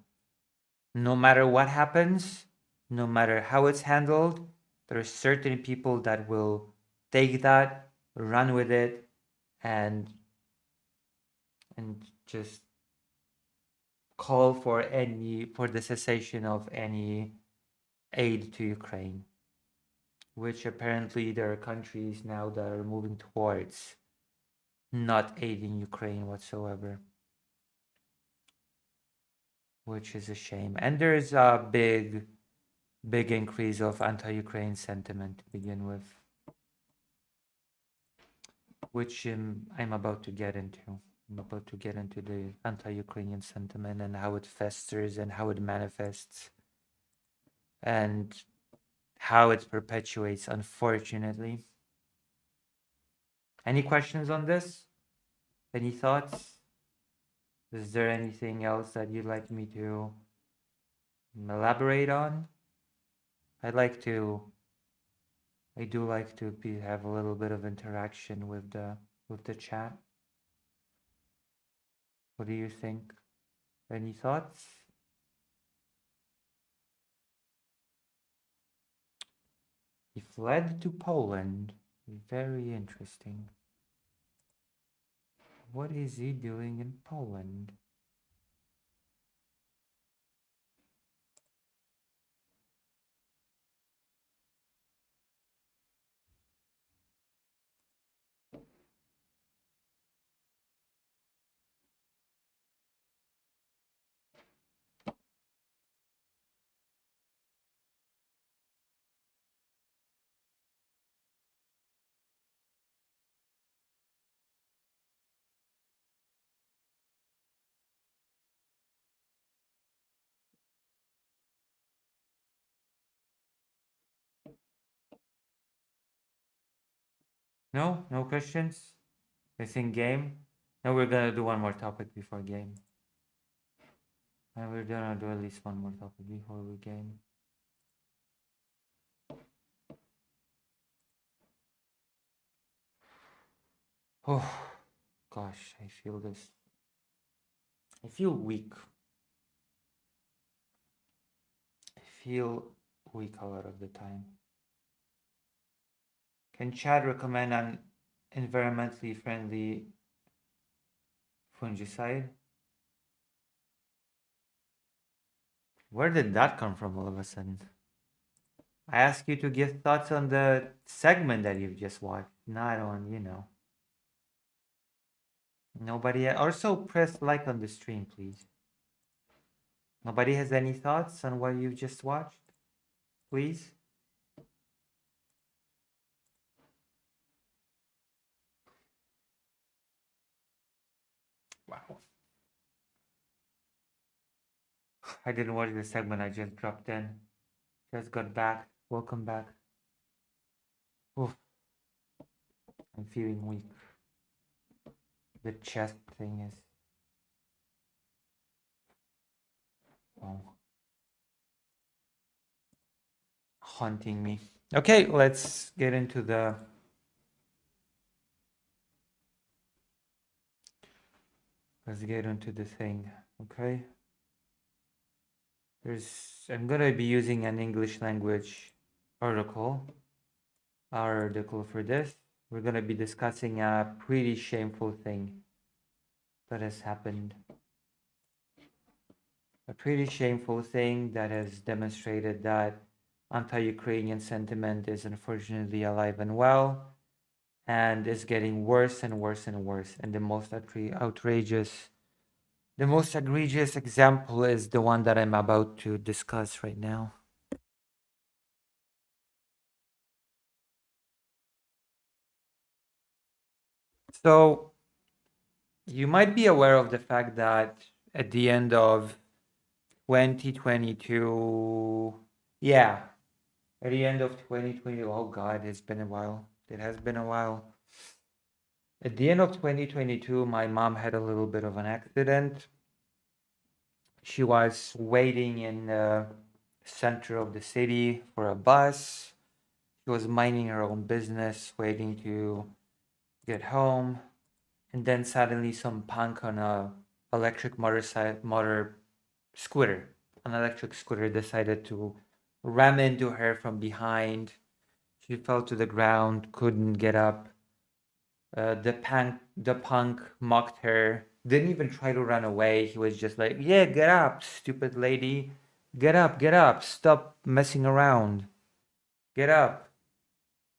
no matter what happens, no matter how it's handled, there are certain people that will take that, run with it, and just call for the cessation of any aid to Ukraine, which apparently there are countries now that are moving towards not aiding Ukraine whatsoever, which is a shame. And there's a big increase of anti-Ukraine sentiment to begin with, which I'm about to get into. I'm about to get into the anti-Ukrainian sentiment and how it festers and how it manifests and how it perpetuates, unfortunately. Any questions on this? Any thoughts? Is there anything else that you'd like me to elaborate on? I do like to have a little bit of interaction with the chat. What do you think? Any thoughts? He fled to Poland. Very interesting. What is he doing in Poland? No? No questions? I think game? No, we're gonna do one more topic before game. And we're gonna do at least one more topic before we game. Oh, gosh, I feel this. I feel weak. I feel weak a lot of the time. Can Chad recommend an environmentally friendly fungicide? Where did that come from all of a sudden? I asked you to give thoughts on the segment that you've just watched, not on, Nobody. Also, press like on the stream, please. Nobody has any thoughts on what you've just watched? Please? Wow. I didn't watch the segment. I just dropped in. Just got back. Welcome back. Oof. I'm feeling weak. The chest thing is... haunting me. Okay, let's get into the... Let's get into the thing, okay? I'm gonna be using an English language article. Our article for this. We're gonna be discussing a pretty shameful thing that has happened. A pretty shameful thing that has demonstrated that anti-Ukrainian sentiment is unfortunately alive and well, and is getting worse and worse and worse. And the most outrageous, the most egregious example is the one that I'm about to discuss right now. So, you might be aware of the fact that at the end of 2022, at the end of 2020, oh God, it's been a while. It has been a while. At the end of 2022, my mom had a little bit of an accident. She was waiting in the center of the city for a bus. She was minding her own business, waiting to get home, and then suddenly some punk on a electric scooter, an electric scooter, decided to ram into her from behind. She fell to the ground, couldn't get up. The punk mocked her, didn't even try to run away. He was just like, "Yeah, get up, stupid lady. Get up, stop messing around. Get up."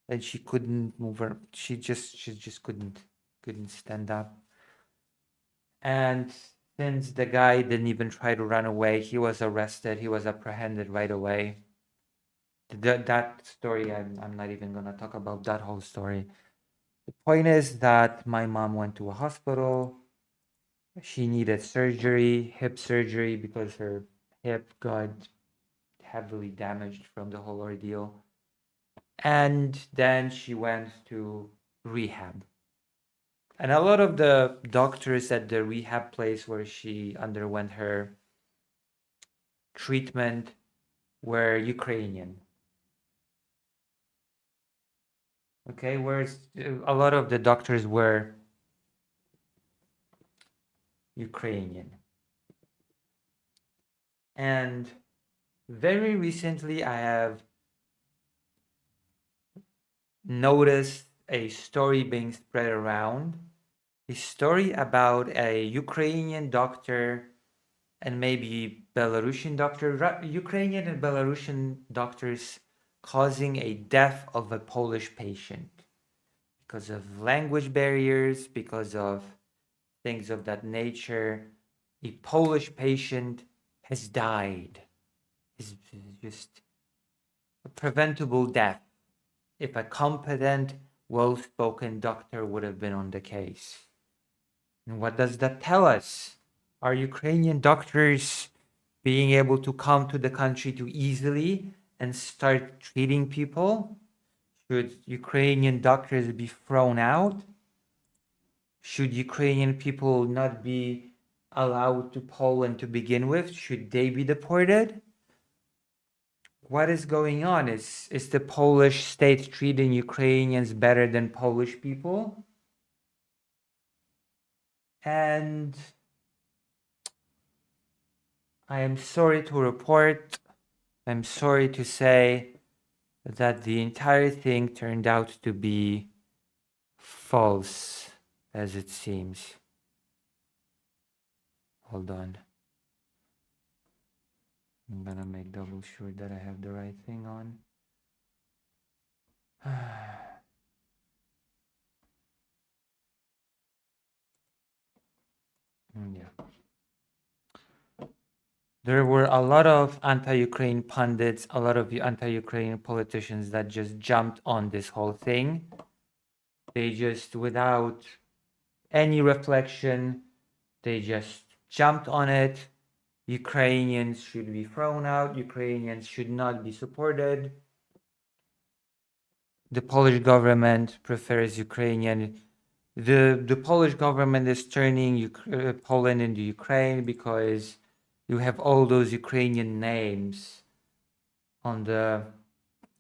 And she couldn't move her. She just couldn't stand up. And since the guy didn't even try to run away, he was arrested. He was apprehended right away. That story, I'm not even gonna talk about that whole story. The point is that my mom went to a hospital. She needed surgery, hip surgery, because her hip got heavily damaged from the whole ordeal. And then she went to rehab. And a lot of the doctors at the rehab place where she underwent her treatment were Ukrainian. Okay, whereas a lot of the doctors were Ukrainian. And very recently, I have noticed a story being spread around, a story about a Ukrainian doctor and maybe Belarusian doctor, Ukrainian and Belarusian doctors causing a death of a Polish patient because of language barriers, because of things of that nature. A Polish patient has died. It's just a preventable death if a competent, well-spoken doctor would have been on the case. And what does that tell us? Are Ukrainian doctors being able to come to the country too easily and start treating people? Should Ukrainian doctors be thrown out? Should Ukrainian people not be allowed to Poland to begin with? Should they be deported? What is going on? Is the Polish state treating Ukrainians better than Polish people? And I am sorry to report, I'm sorry to say that the entire thing turned out to be false, as it seems. Hold on. I'm gonna make double sure that I have the right thing on. Yeah. There were a lot of anti-Ukraine pundits, a lot of anti-Ukraine politicians that just jumped on this whole thing. They just, without any reflection, they just jumped on it. Ukrainians should be thrown out. Ukrainians should not be supported. The Polish government prefers Ukrainian. The Polish government is turning Poland into Ukraine because you have all those Ukrainian names on the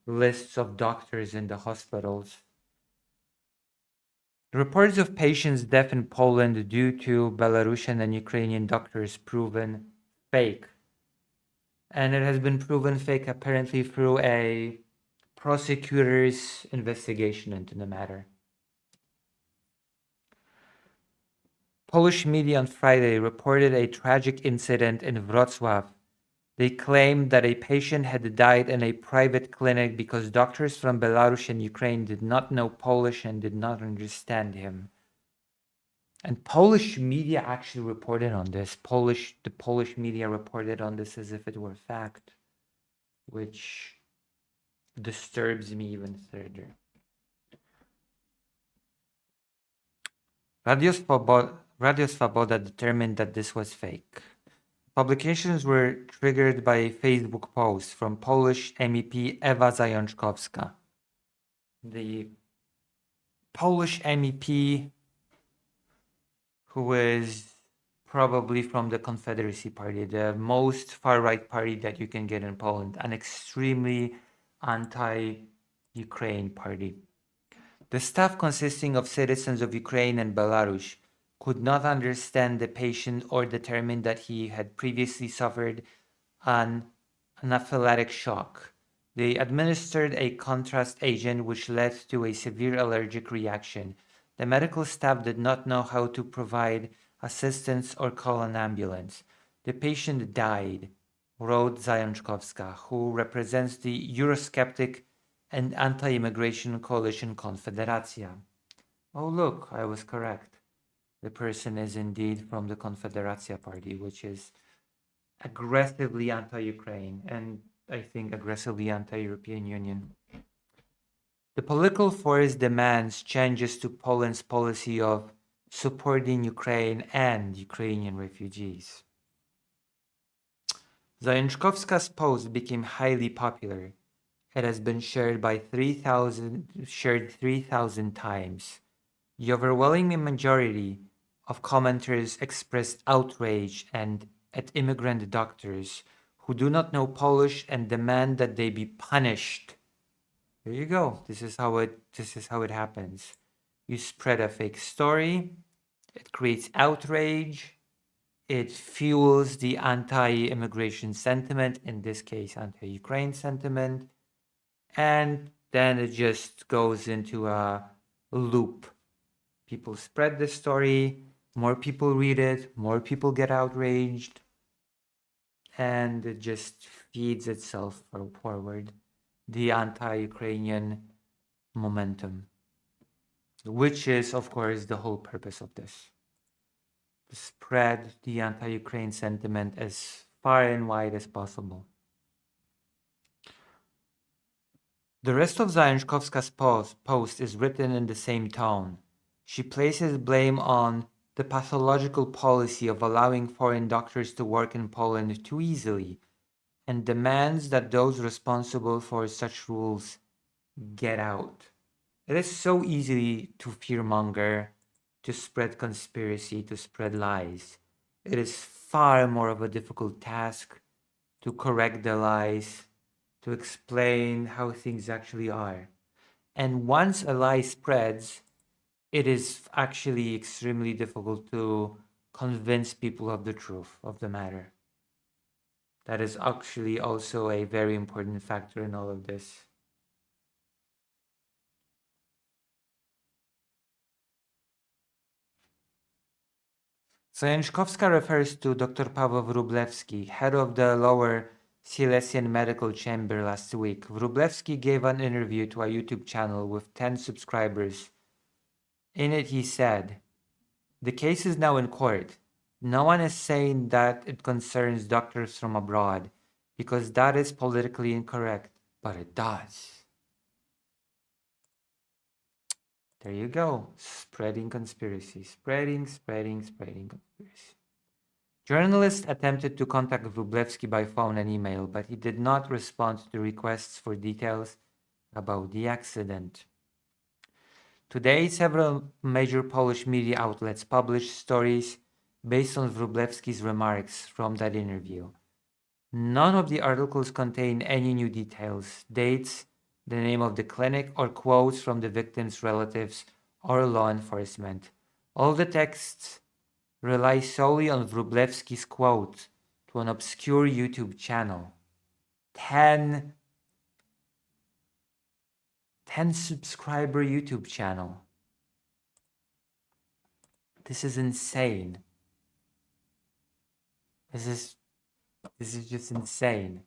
lists of doctors in the hospitals. Reports of patients' death in Poland due to Belarusian and Ukrainian doctors proven fake. And it has been proven fake apparently through a prosecutor's investigation into the matter. Polish media on Friday reported a tragic incident in Wrocław. They claimed that a patient had died in a private clinic because doctors from Belarus and Ukraine did not know Polish and did not understand him. And Polish media actually reported on this. The Polish media reported on this as if it were fact, which disturbs me even further. Radio Svoboda determined that this was fake. Publications were triggered by a Facebook post from Polish MEP Ewa Zajączkowska. The Polish MEP who is probably from the Confederacy Party, the most far-right party that you can get in Poland, an extremely anti-Ukrainian Ukraine party. The staff, consisting of citizens of Ukraine and Belarus, could not understand the patient or determine that he had previously suffered an anaphylactic shock. They administered a contrast agent which led to a severe allergic reaction. The medical staff did not know how to provide assistance or call an ambulance. The patient died, wrote Zajączkowska, who represents the Eurosceptic and anti-immigration coalition Confederacja. Oh look, I was correct. The person is indeed from the Confederacja party, which is aggressively anti-Ukraine and I think aggressively anti-European Union. The political force demands changes to Poland's policy of supporting Ukraine and Ukrainian refugees. Zajączkowska's post became highly popular. It has been shared by 3,000 times. The overwhelming majority of commenters expressed outrage at immigrant doctors who do not know Polish and demand that they be punished. There you go. This is how it happens. You spread a fake story, it creates outrage, it fuels the anti-immigration sentiment, in this case anti-Ukraine sentiment, and then it just goes into a loop. People spread the story, more people read it, more people get outraged, and it just feeds itself forward, the anti-Ukrainian momentum, which is, of course, the whole purpose of this. To spread the anti-Ukraine sentiment as far and wide as possible. The rest of Zajączkowska's post is written in the same tone. She places blame on the pathological policy of allowing foreign doctors to work in Poland too easily and demands that those responsible for such rules get out. It is so easy to fearmonger, to spread conspiracy, to spread lies. It is far more of a difficult task to correct the lies, to explain how things actually are. And once a lie spreads, it is actually extremely difficult to convince people of the truth of the matter. That is actually also a very important factor in all of this. Zajączkowska refers to Dr. Paweł Wróblewski, head of the Lower Silesian Medical Chamber last week. Wróblewski gave an interview to a YouTube channel with 10 subscribers. In it he said, "The case is now in court. No one is saying that it concerns doctors from abroad, because that is politically incorrect, but it does." There you go. Spreading conspiracy. Spreading conspiracy. Journalists attempted to contact Wróblewski by phone and email, but he did not respond to requests for details about the accident. Today, several major Polish media outlets published stories based on Wróblewski's remarks from that interview. None of the articles contain any new details, dates, the name of the clinic, or quotes from the victims' relatives or law enforcement. All the texts rely solely on Wróblewski's quote to an obscure YouTube channel. 10 subscriber YouTube channel. This is insane. This is just insane.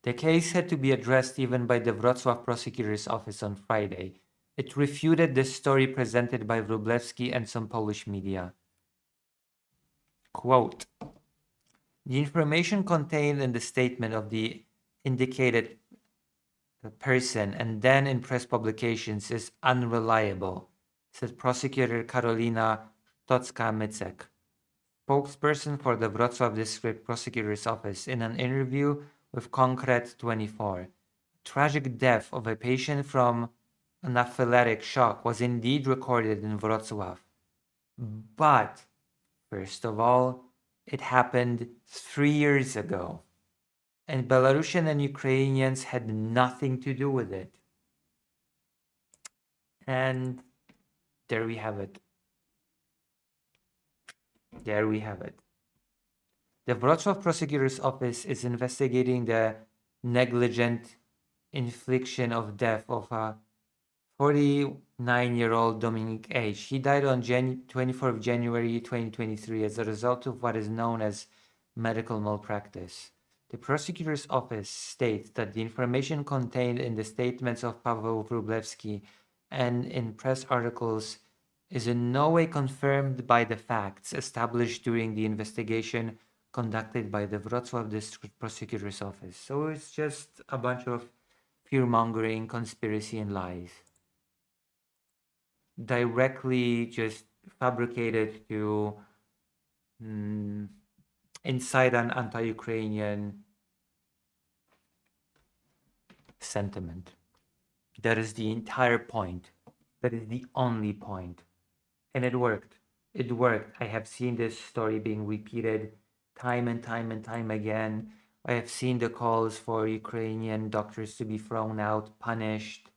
The case had to be addressed even by the Wrocław prosecutor's office on Friday. It refuted the story presented by Wróblewski and some Polish media. Quote, "The information contained in the statement of the indicated person and then in press publications is unreliable," said prosecutor Karolina Tocka-Mycek, spokesperson for the Wrocław District Prosecutor's Office, in an interview with Konkret24. Tragic death of a patient from anaphylactic shock was indeed recorded in Wrocław. But, first of all, It happened 3 years ago. And Belarusian and Ukrainians had nothing to do with it. And there we have it. There we have it. The Wrocław prosecutor's office is investigating the negligent infliction of death of a 49-year-old Dominic H. He died on 24th of January 2023 as a result of what is known as medical malpractice. The prosecutor's office states that the information contained in the statements of Paweł Wróblewski and in press articles is in no way confirmed by the facts established during the investigation conducted by the Wrocław District Prosecutor's Office. So it's just a bunch of fear-mongering, conspiracy, and lies. Directly just fabricated to incite an anti-Ukrainian sentiment. That is the entire point. That is the only point. And it worked. It worked. I have seen this story being repeated time and time and time again. I have seen the calls for Ukrainian doctors to be thrown out, punished,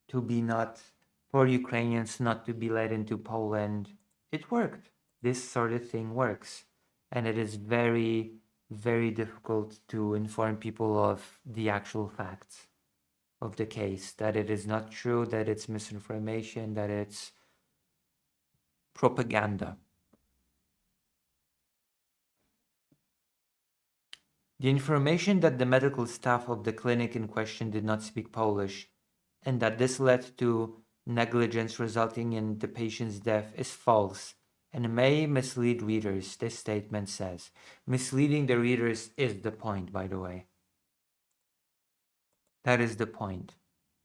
to be not, for Ukrainians not to be let into Poland. It worked. This sort of thing works. And it is very, very difficult to inform people of the actual facts of the case, that it is not true, that it's misinformation, that it's propaganda. The information that the medical staff of the clinic in question did not speak Polish and that this led to negligence resulting in the patient's death is false and may mislead readers, this statement says. Misleading the readers is the point, by the way. That is the point.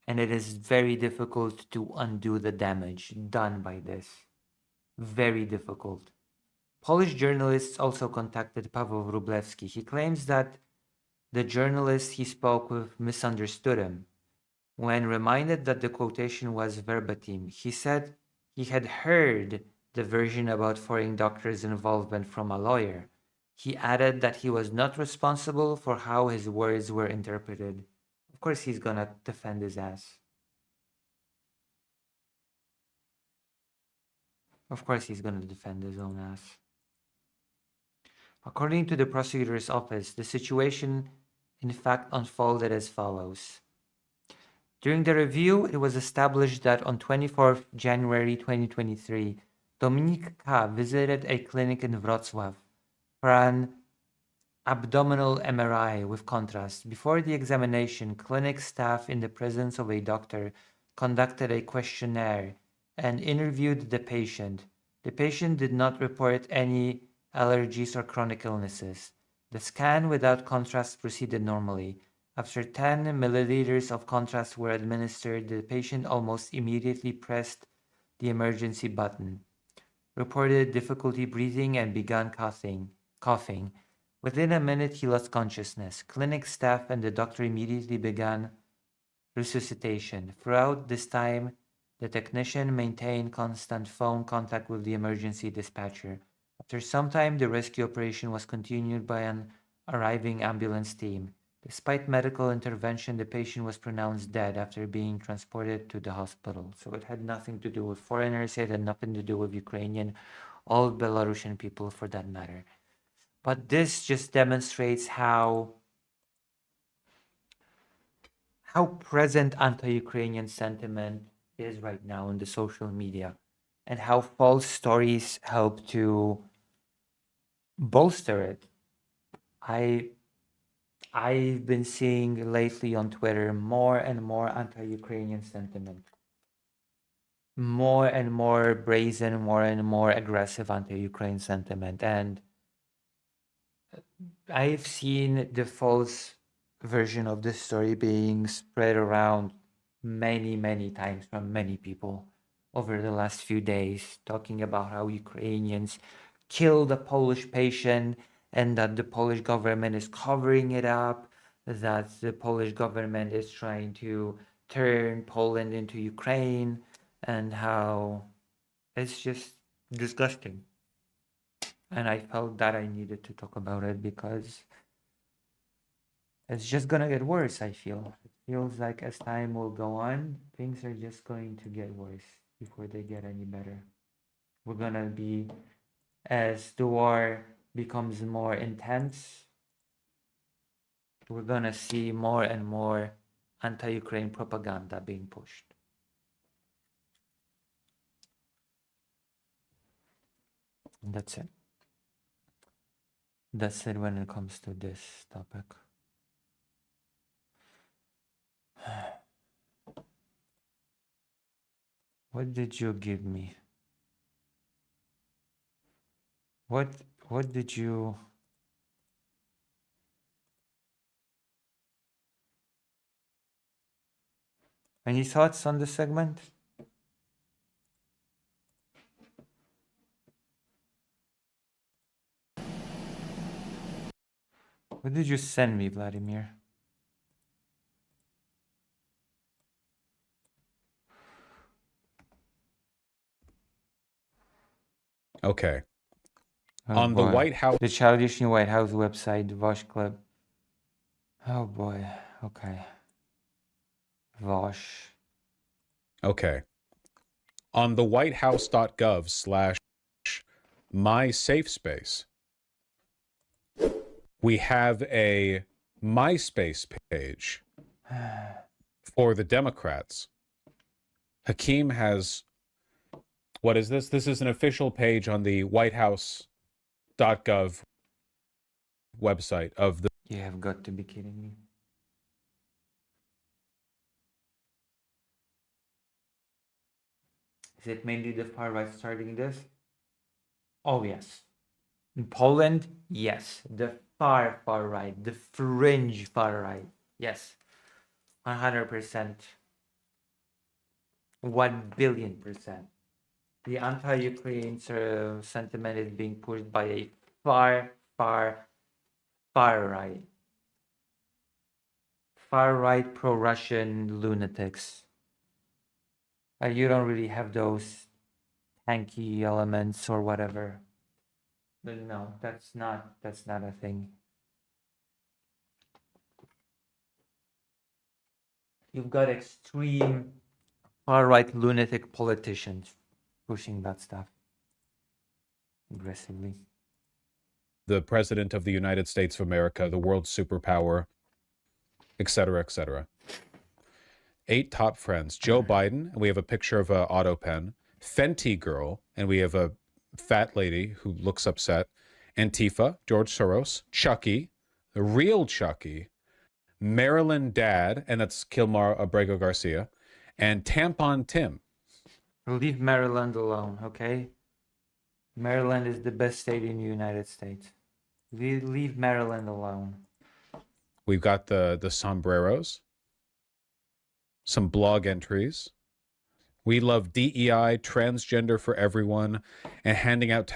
And it is very difficult to undo the damage done by this. Very difficult. Polish journalists also contacted Paweł Wróblewski. He claims that the journalist he spoke with misunderstood him. When reminded that the quotation was verbatim, he said he had heard the version about foreign doctors' involvement from a lawyer. He added that he was not responsible for how his words were interpreted. Of course, he's gonna defend his ass. Of course, he's gonna defend his own ass. According to the prosecutor's office, the situation in fact unfolded as follows. During the review, it was established that on 24th January 2023, Dominik K. visited a clinic in Wrocław for an abdominal MRI with contrast. Before the examination, clinic staff in the presence of a doctor conducted a questionnaire and interviewed the patient. The patient did not report any allergies or chronic illnesses. The scan without contrast proceeded normally. After 10 milliliters of contrast were administered, the patient almost immediately pressed the emergency button, reported difficulty breathing, and began coughing. Within a minute, he lost consciousness. Clinic staff and the doctor immediately began resuscitation. Throughout this time, the technician maintained constant phone contact with the emergency dispatcher. After some time, the rescue operation was continued by an arriving ambulance team. Despite medical intervention, the patient was pronounced dead after being transported to the hospital. So it had nothing to do with foreigners, it had nothing to do with Ukrainian, all Belarusian people for that matter. But this just demonstrates how present anti-Ukrainian sentiment is right now in the social media, and how false stories help to bolster it. I've been seeing lately on Twitter more and more anti-Ukrainian sentiment, more and more brazen, more and more aggressive anti-Ukraine sentiment, and I've seen the false version of this story being spread around many, many times from many people over the last few days, talking about how Ukrainians killed a Polish patient and that the Polish government is covering it up, that the Polish government is trying to turn Poland into Ukraine, and how it's just disgusting. And I felt that I needed to talk about it because it's just gonna get worse, I feel. It feels like as time will go on, things are just going to get worse before they get any better. We're gonna be, as the war becomes more intense, we're gonna see more and more anti-Ukraine propaganda being pushed. And that's it. That's it when it comes to this topic. What did you give me? What did you... Any thoughts on this segment? What did you send me, Vladimir? Okay. Oh On the boy. White House. The Childish in White House website, Vosh Club. Oh boy. Okay. Vosh. Okay. On the whitehouse.gov/mysafespace, we have a MySpace page for the Democrats. Hakeem has, what is this? This is an official page on the whitehouse.gov website of the... You have got to be kidding me. Is it mainly the far right starting this? Oh yes. In Poland, yes. The far right. The fringe far right. Yes. 100%. 1,000,000,000%. The anti-Ukraine sentiment is being pushed by a far right. Far right pro-Russian lunatics. You don't really have those tanky elements or whatever. But no, that's not a thing. You've got extreme far-right lunatic politicians pushing that stuff aggressively. The President of the United States of America, the world superpower, etc., etc. 8 top friends. Joe Biden, and we have a picture of a auto pen. Fenty Girl, and we have a fat lady who looks upset. Antifa, George Soros, Chucky, the real Chucky, Maryland Dad, and that's Kilmar Abrego Garcia, and Tampon Tim. Leave Maryland alone, okay? Maryland is the best state in the United States. Leave Maryland alone. We've got the sombreros, some blog entries. We love DEI, transgender for everyone, and handing out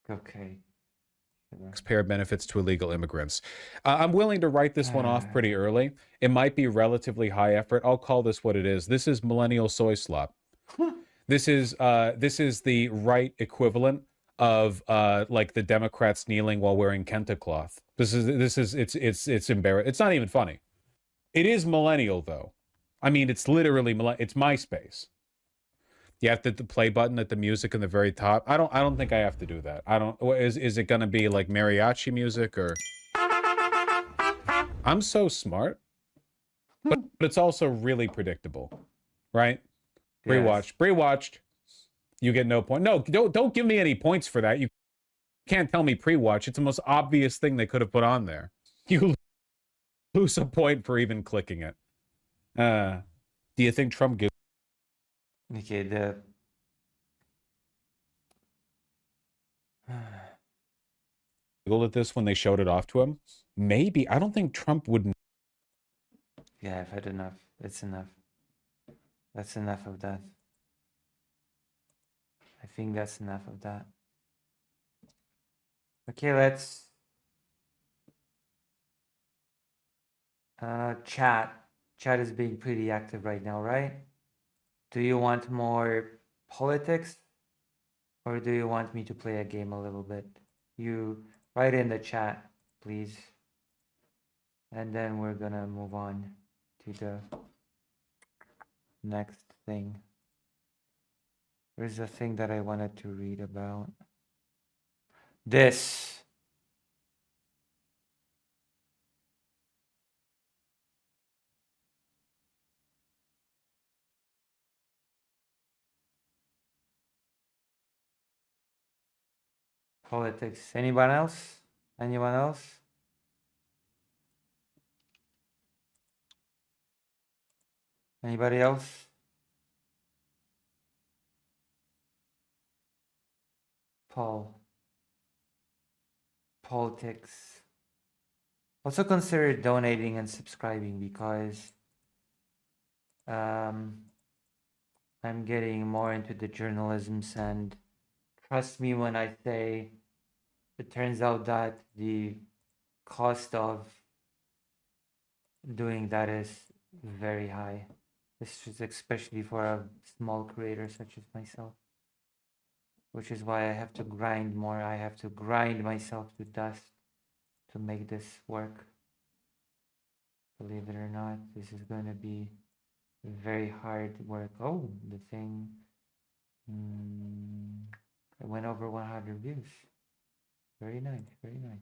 Okay. taxpayer benefits to illegal immigrants. I'm willing to write this one off pretty early. It might be relatively high effort. I'll call this what it is. This is millennial soy slop. This is the right equivalent of like the Democrats kneeling while wearing kente cloth. It's embarrassing. It's not even funny. It is millennial though. I mean, it's literally it's MySpace. You have the play button at the music in the very top. I don't think I have to do that. I don't. Is it gonna be like mariachi music or? I'm so smart, but it's also really predictable, right? Pre-watched. You get no point. No, don't give me any points for that. You can't tell me pre-watch. It's the most obvious thing they could have put on there. You lose a point for even clicking it. Do you think Trump gives? Okay, At this when they showed it off to him? Maybe. I don't think Trump would. Yeah, I've had enough. It's enough. That's enough of that. I think that's enough of that. Okay, let's chat. Chat is being pretty active right now, right? Do you want more politics? Or do you want me to play a game a little bit? you write in the chat, please. And then we're gonna move on to the next thing. There's a thing that I wanted to read about. This. Politics. Anyone else? Anyone else? Anybody else? Paul. Politics. Also consider donating and subscribing because I'm getting more into the journalisms, and trust me when I say it turns out that the cost of doing that is very high. This is especially for a small creator such as myself, which is why I have to grind more. I have to grind myself to dust to make this work. Believe it or not, this is going to be very hard work. Oh, the thing. I went over 100 views. Very nice, very nice.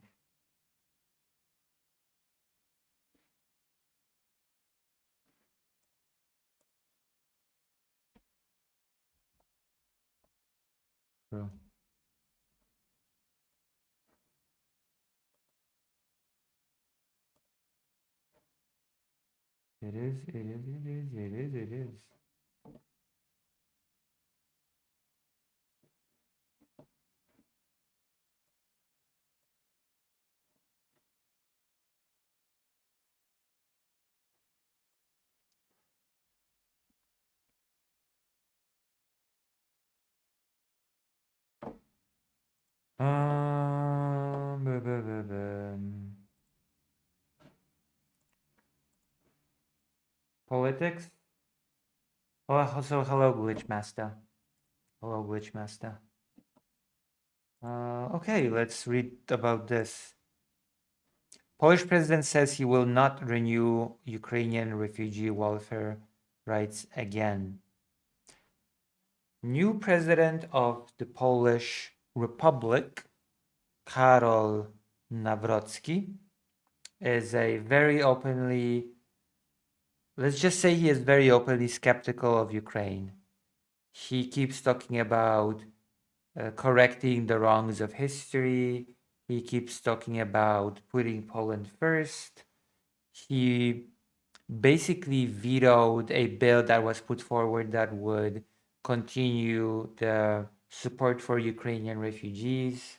True. It is, it is, it is, it is, it is. Buh, buh, buh, buh. Politics. Oh, also hello, Glitchmaster. Hello, Glitchmaster. Okay, let's read about this. Polish president says he will not renew Ukrainian refugee welfare rights again. New president of the Polish Republic, Karol Nawrocki, is a very openly, let's just say he is very openly skeptical of Ukraine. He keeps talking about correcting the wrongs of history. He keeps talking about putting Poland first. He basically vetoed a bill that was put forward that would continue the support for Ukrainian refugees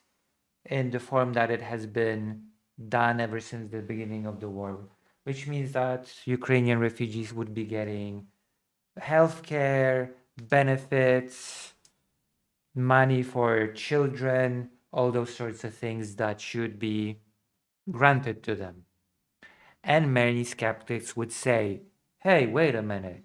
in the form that it has been done ever since the beginning of the war, which means that Ukrainian refugees would be getting healthcare, benefits, money for children, all those sorts of things that should be granted to them. And many skeptics would say, hey, wait a minute.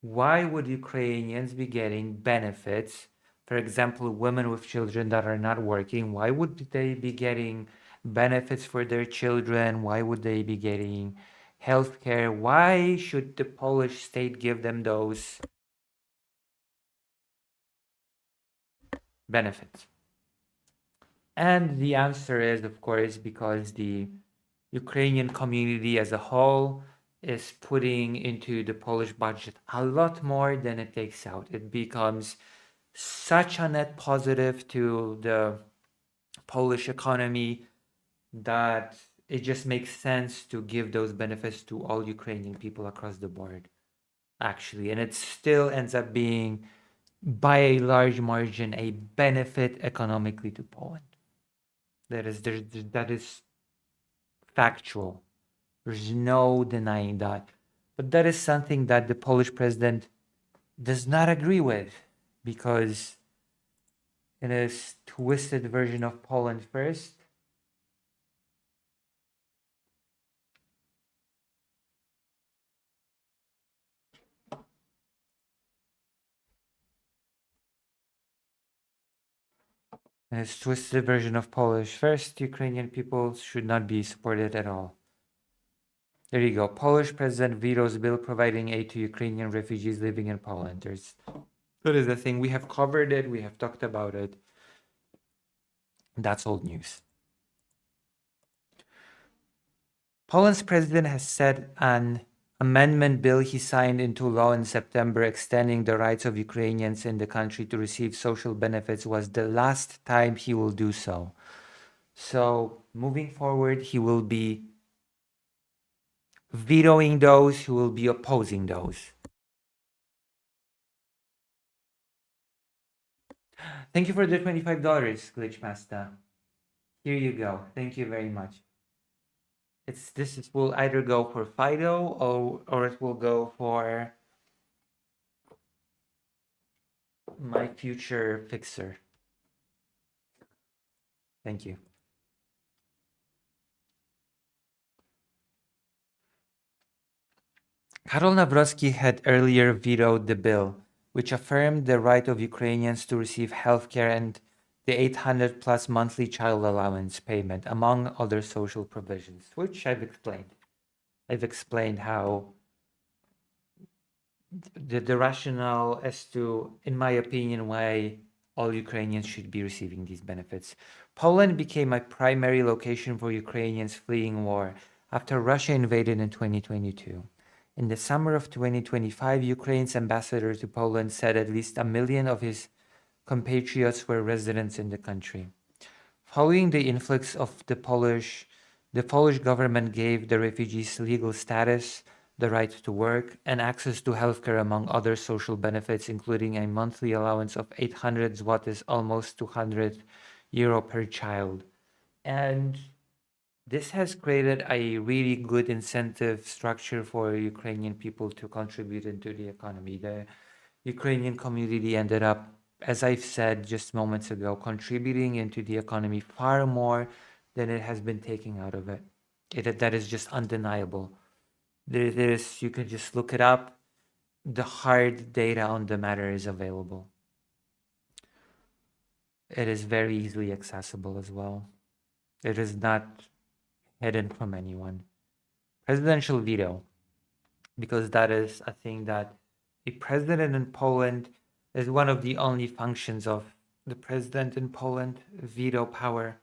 Why would Ukrainians be getting benefits? For example, women with children that are not working, why would they be getting benefits for their children? Why would they be getting health care? Why should the Polish state give them those benefits? And the answer is, of course, because the Ukrainian community as a whole is putting into the Polish budget a lot more than it takes out. It becomes such a net positive to the Polish economy that it just makes sense to give those benefits to all Ukrainian people across the board, actually. And it still ends up being, by a large margin, a benefit economically to Poland. That is factual. There's no denying that. But that is something that the Polish president does not agree with, because in his twisted version of Poland first, And it's twisted version of Polish. First, Ukrainian people should not be supported at all. There you go. Polish president vetoes bill providing aid to Ukrainian refugees living in Poland. That is the thing. We have covered it. We have talked about it. That's old news. Poland's president has said an amendment bill he signed into law in September extending the rights of Ukrainians in the country to receive social benefits was the last time he will do so. So moving forward, he will be vetoing those who will be opposing those. Thank you for the $25, Glitchmaster. Here you go. Thank you very much. This will either go for Fido or it will go for my future fixer. Thank you. Karol Nawrocki had earlier vetoed the bill, which affirmed the right of Ukrainians to receive healthcare and the 800 plus monthly child allowance payment, among other social provisions, which I've explained. I've explained how the rationale as to, in my opinion, why all Ukrainians should be receiving these benefits. Poland became a primary location for Ukrainians fleeing war after Russia invaded in 2022. In the summer of 2025, Ukraine's ambassador to Poland said at least 1 million of his compatriots were residents in the country. Following the influx of the Polish government gave the refugees legal status, the right to work, and access to healthcare, among other social benefits, including a monthly allowance of 800 zlotys, almost 200 euro per child. And this has created a really good incentive structure for Ukrainian people to contribute into the economy. The Ukrainian community ended up, as I've said just moments ago, contributing into the economy far more than it has been taking out of it. That is just undeniable. You can just look it up. The hard data on the matter is available. It is very easily accessible as well. It is not hidden from anyone. Presidential veto, because that is a thing that a president in Poland is one of the only functions of the president in Poland, veto power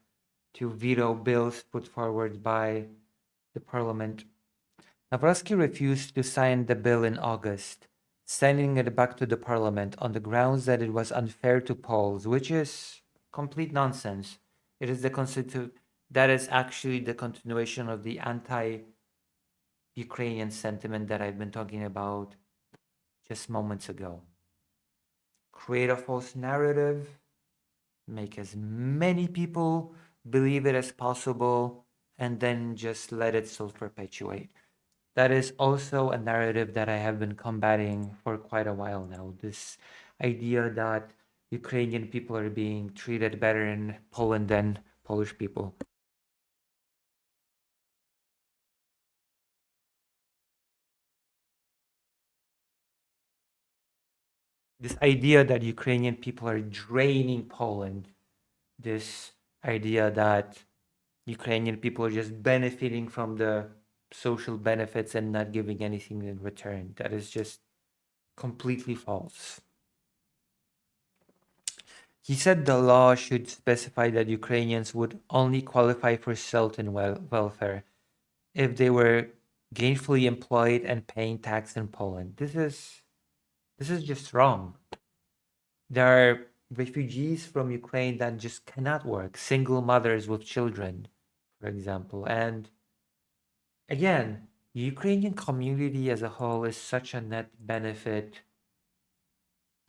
to veto bills put forward by the parliament. Nawrocki refused to sign the bill in August, sending it back to the parliament on the grounds that it was unfair to Poles, which is complete nonsense. It is that is actually the continuation of the anti-Ukrainian sentiment that I've been talking about just moments ago. Create a false narrative, make as many people believe it as possible, and then just let it self-perpetuate. That is also a narrative that I have been combating for quite a while now. This idea that Ukrainian people are being treated better in Poland than Polish people. This idea that Ukrainian people are draining Poland. This idea that Ukrainian people are just benefiting from the social benefits and not giving anything in return. That is just completely false. He said the law should specify that Ukrainians would only qualify for certain welfare if they were gainfully employed and paying tax in Poland. This is just wrong. There are refugees from Ukraine that just cannot work, single mothers with children, for example. And again, the Ukrainian community as a whole is such a net benefit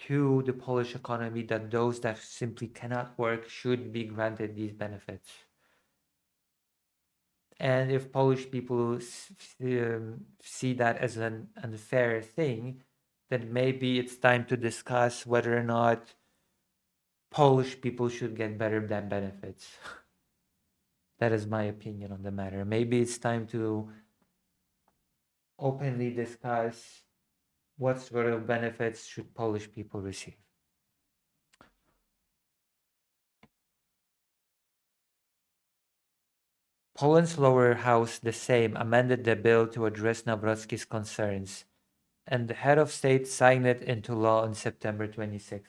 to the Polish economy that those that simply cannot work should be granted these benefits. And if Polish people see that as an unfair thing, then maybe it's time to discuss whether or not Polish people should get better than benefits. That is my opinion on the matter. Maybe it's time to openly discuss what sort of benefits should Polish people receive. Poland's lower house, the Sejm, amended the bill to address Nawrocki's concerns, and the head of state signed it into law on September 26th.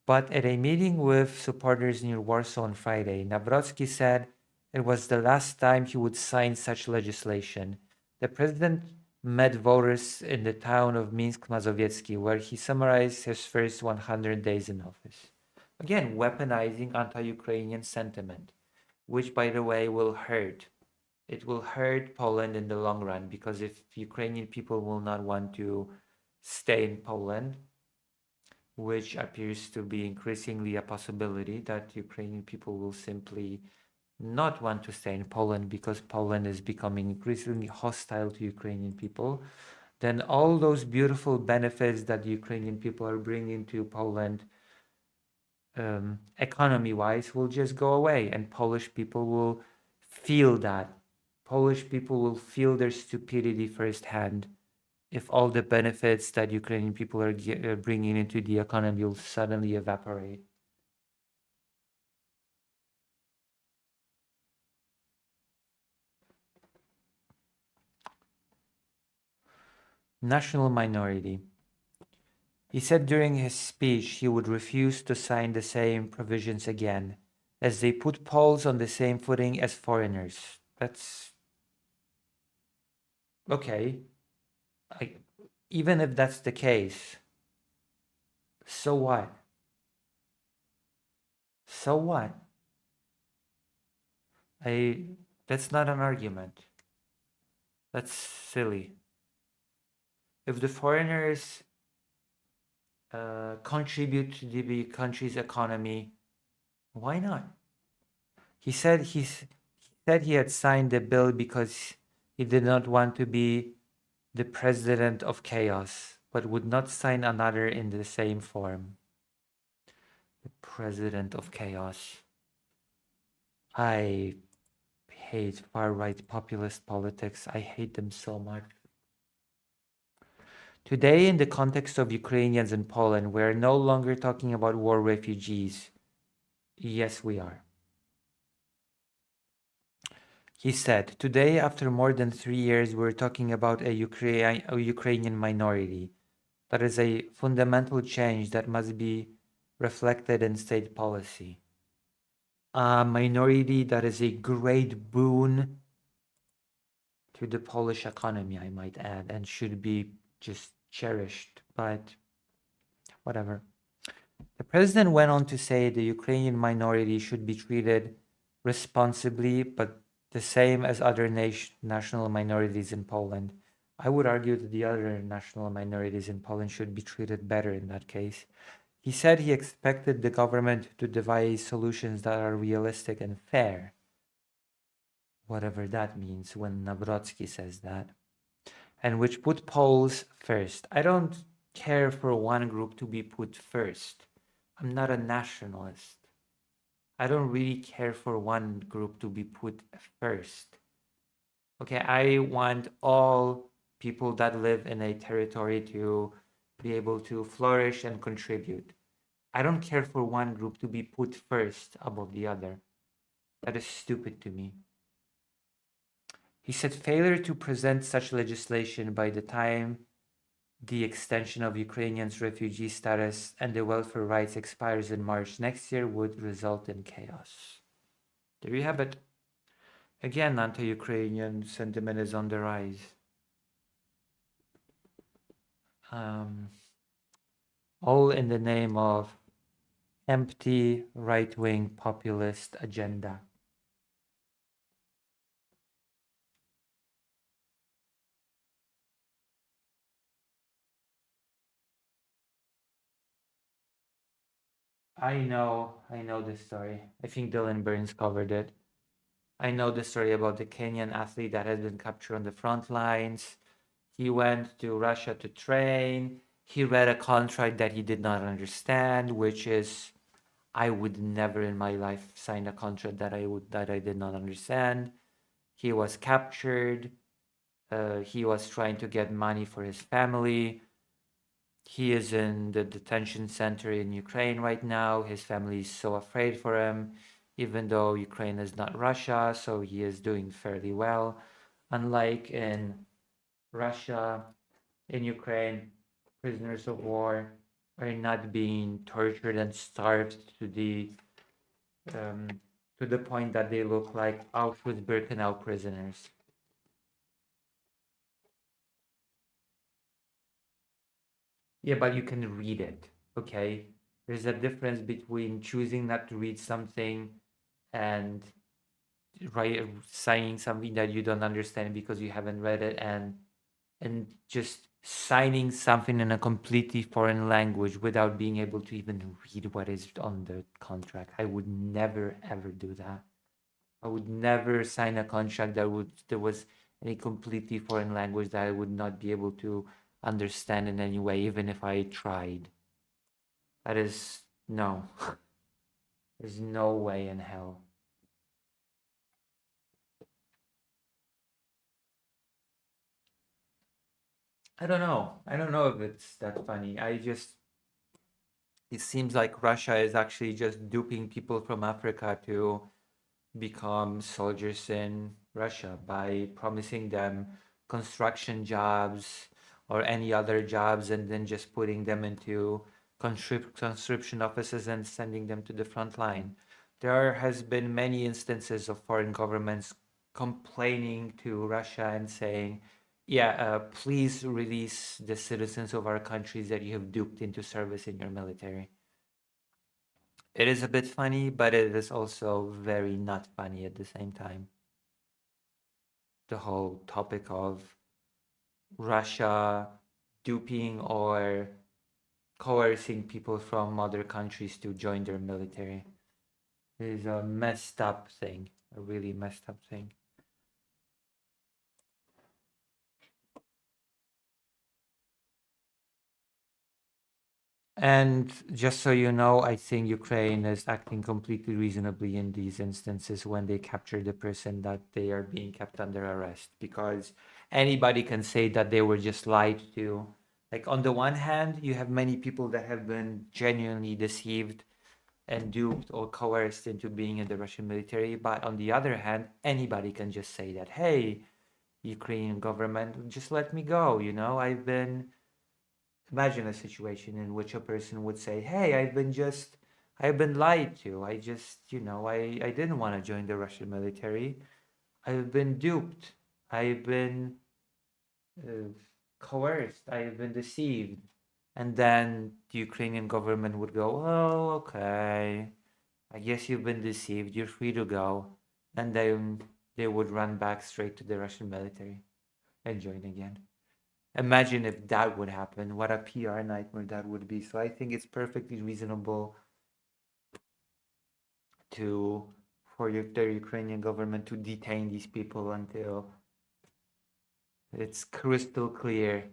But at a meeting with supporters near Warsaw on Friday, Nawrocki said it was the last time he would sign such legislation. The president met voters in the town of Minsk Mazowiecki, where he summarized his first 100 days in office. Again, weaponizing anti-Ukrainian sentiment, which, by the way, will hurt. It will hurt Poland in the long run, because if Ukrainian people will not want to stay in Poland, which appears to be increasingly a possibility, that Ukrainian people will simply not want to stay in Poland because Poland is becoming increasingly hostile to Ukrainian people, then all those beautiful benefits that the Ukrainian people are bringing to Poland, economy-wise, will just go away, and Polish people will feel that. Polish people will feel their stupidity firsthand if all the benefits that Ukrainian people are bringing into the economy will suddenly evaporate. National minority. He said during his speech he would refuse to sign the same provisions again, as they put Poles on the same footing as foreigners. That's okay. Even if that's the case, so what? So what? That's not an argument. That's silly. If the foreigners contribute to the country's economy, why not? He said he had signed the bill because he did not want to be the president of chaos, but would not sign another in the same form. The president of chaos. I hate far-right populist politics. I hate them so much. Today, in the context of Ukrainians in Poland, we are no longer talking about war refugees. Yes, we are. He said, today, after more than 3 years, we're talking about a Ukrainian minority. That is a fundamental change that must be reflected in state policy. A minority that is a great boon to the Polish economy, I might add, and should be just cherished, but whatever. The president went on to say the Ukrainian minority should be treated responsibly, but the same as other national minorities in Poland. I would argue that the other national minorities in Poland should be treated better in that case. He said he expected the government to devise solutions that are realistic and fair, whatever that means when Nawrocki says that, and which put Poles first. I don't care for one group to be put first. I'm not a nationalist. I don't really care for one group to be put first. Okay, I want all people that live in a territory to be able to flourish and contribute. I don't care for one group to be put first above the other. That is stupid to me. He said failure to present such legislation by the time the extension of Ukrainians' refugee status and the welfare rights expires in March next year would result in chaos. There you have it. Again, anti-Ukrainian sentiment is on the rise. All in the name of empty right-wing populist agenda. I know this story. I think Dylan Burns covered it. I know the story about the Kenyan athlete that has been captured on the front lines. He went to Russia to train. He read a contract that he did not understand, which is, I would never in my life sign a contract that I did not understand. He was captured. He was trying to get money for his family. He is in the detention center in Ukraine right now. His family is so afraid for him. even though Ukraine is not Russia, so he is doing fairly well. Unlike in Russia, in Ukraine, prisoners of war are not being tortured and starved um, to the point that they look like Auschwitz-Birkenau prisoners. Yeah, but you can read it, okay? There's a difference between choosing not to read something and signing something that you don't understand because you haven't read it, and just signing something in a completely foreign language without being able to even read what is on the contract. I would never ever do that. I would never sign a contract that was any completely foreign language that I would not be able to understand in any way, even if I tried. That is no. There's no way in hell. I don't know. I don't know if it's that funny. It seems like Russia is actually just duping people from Africa to become soldiers in Russia by promising them construction jobs or any other jobs, and then just putting them into conscription offices and sending them to the front line. There has been many instances of foreign governments complaining to Russia and saying, yeah, please release the citizens of our countries that you have duped into service in your military. It is a bit funny, but it is also very not funny at the same time. The whole topic of Russia duping or coercing people from other countries to join their military is a messed up thing, a really messed up thing. And just so you know, I think Ukraine is acting completely reasonably in these instances when they capture the person that they are being kept under arrest, because anybody can say that they were just lied to. Like, on the one hand, you have many people that have been genuinely deceived and duped or coerced into being in the Russian military. But on the other hand, anybody can just say that, hey, Ukrainian government, just let me go. Imagine a situation in which a person would say, hey, I've been lied to. I didn't want to join the Russian military. I've been duped. I've been uh, coerced. I've been deceived. And then the Ukrainian government would go, oh, okay. I guess you've been deceived. You're free to go. And then they would run back straight to the Russian military and join again. Imagine if that would happen. What a PR nightmare that would be. So I think it's perfectly reasonable for the Ukrainian government to detain these people until it's crystal clear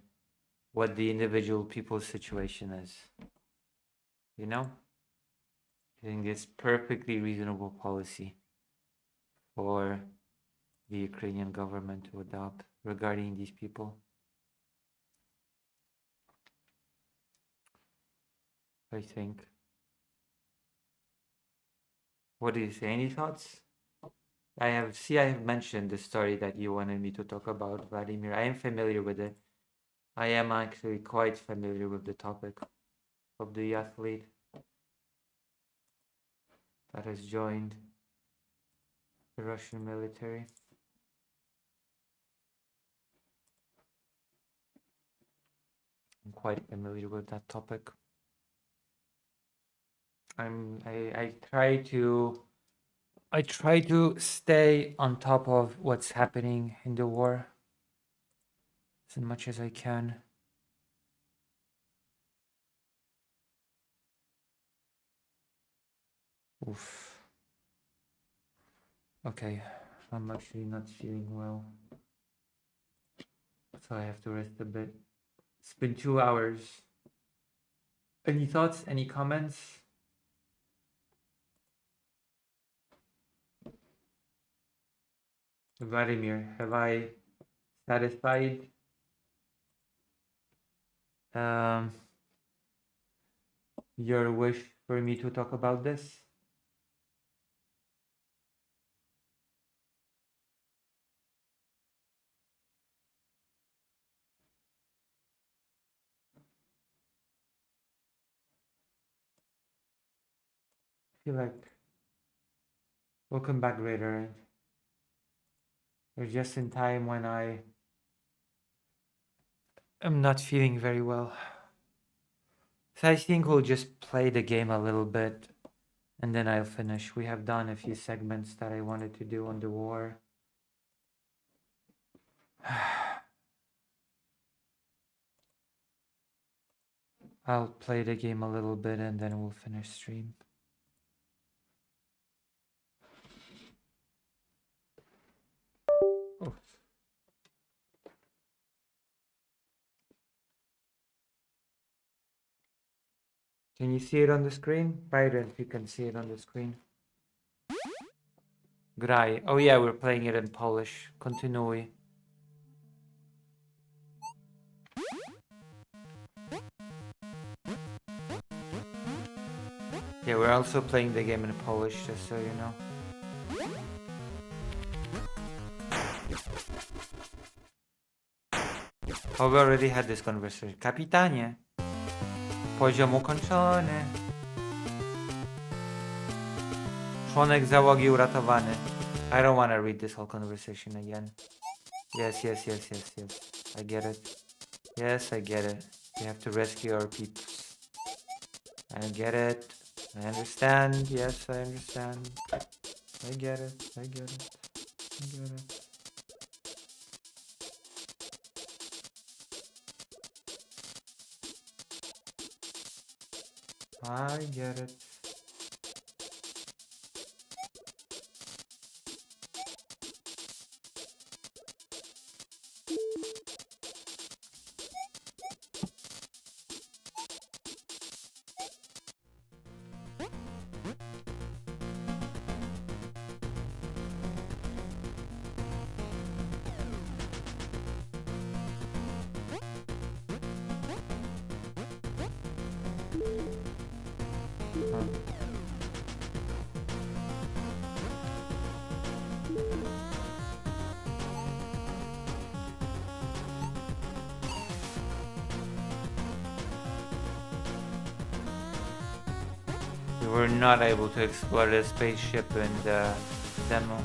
what the individual people's situation is. You know? I think it's perfectly reasonable policy for the Ukrainian government to adopt regarding these people. I think. What do you say? Any thoughts? I have mentioned the story that you wanted me to talk about, Vladimir. I am familiar with it. I am actually quite familiar with the topic of the athlete that has joined the Russian military. I'm quite familiar with that topic. I try to stay on top of what's happening in the war as much as I can. Oof. Okay, I'm actually not feeling well, so I have to rest a bit. It's been 2 hours. Any thoughts? Any comments? Vladimir, have I satisfied your wish for me to talk about this? feel like... Welcome back, Raider. You're just in time when I am not feeling very well. So I think we'll just play the game a little bit and then I'll finish. We have done a few segments that I wanted to do on the war. I'll play the game a little bit and then we'll finish stream. Oh. Can you see it on the screen? Byron, if you can see it on the screen. Graj. Oh yeah, we're playing it in Polish. Kontynuuj. Yeah, we're also playing the game in Polish, just so you know. Oh, we already had this conversation. Kapitanie. Poziom ukończony. Członek załogi uratowany. I don't want to read this whole conversation again. Yes. I get it. Yes, I get it. We have to rescue our peeps. I get it. I understand. Yes, I understand. I get it. I get it. I get it. I get it. We were not able to explore the spaceship in the demo.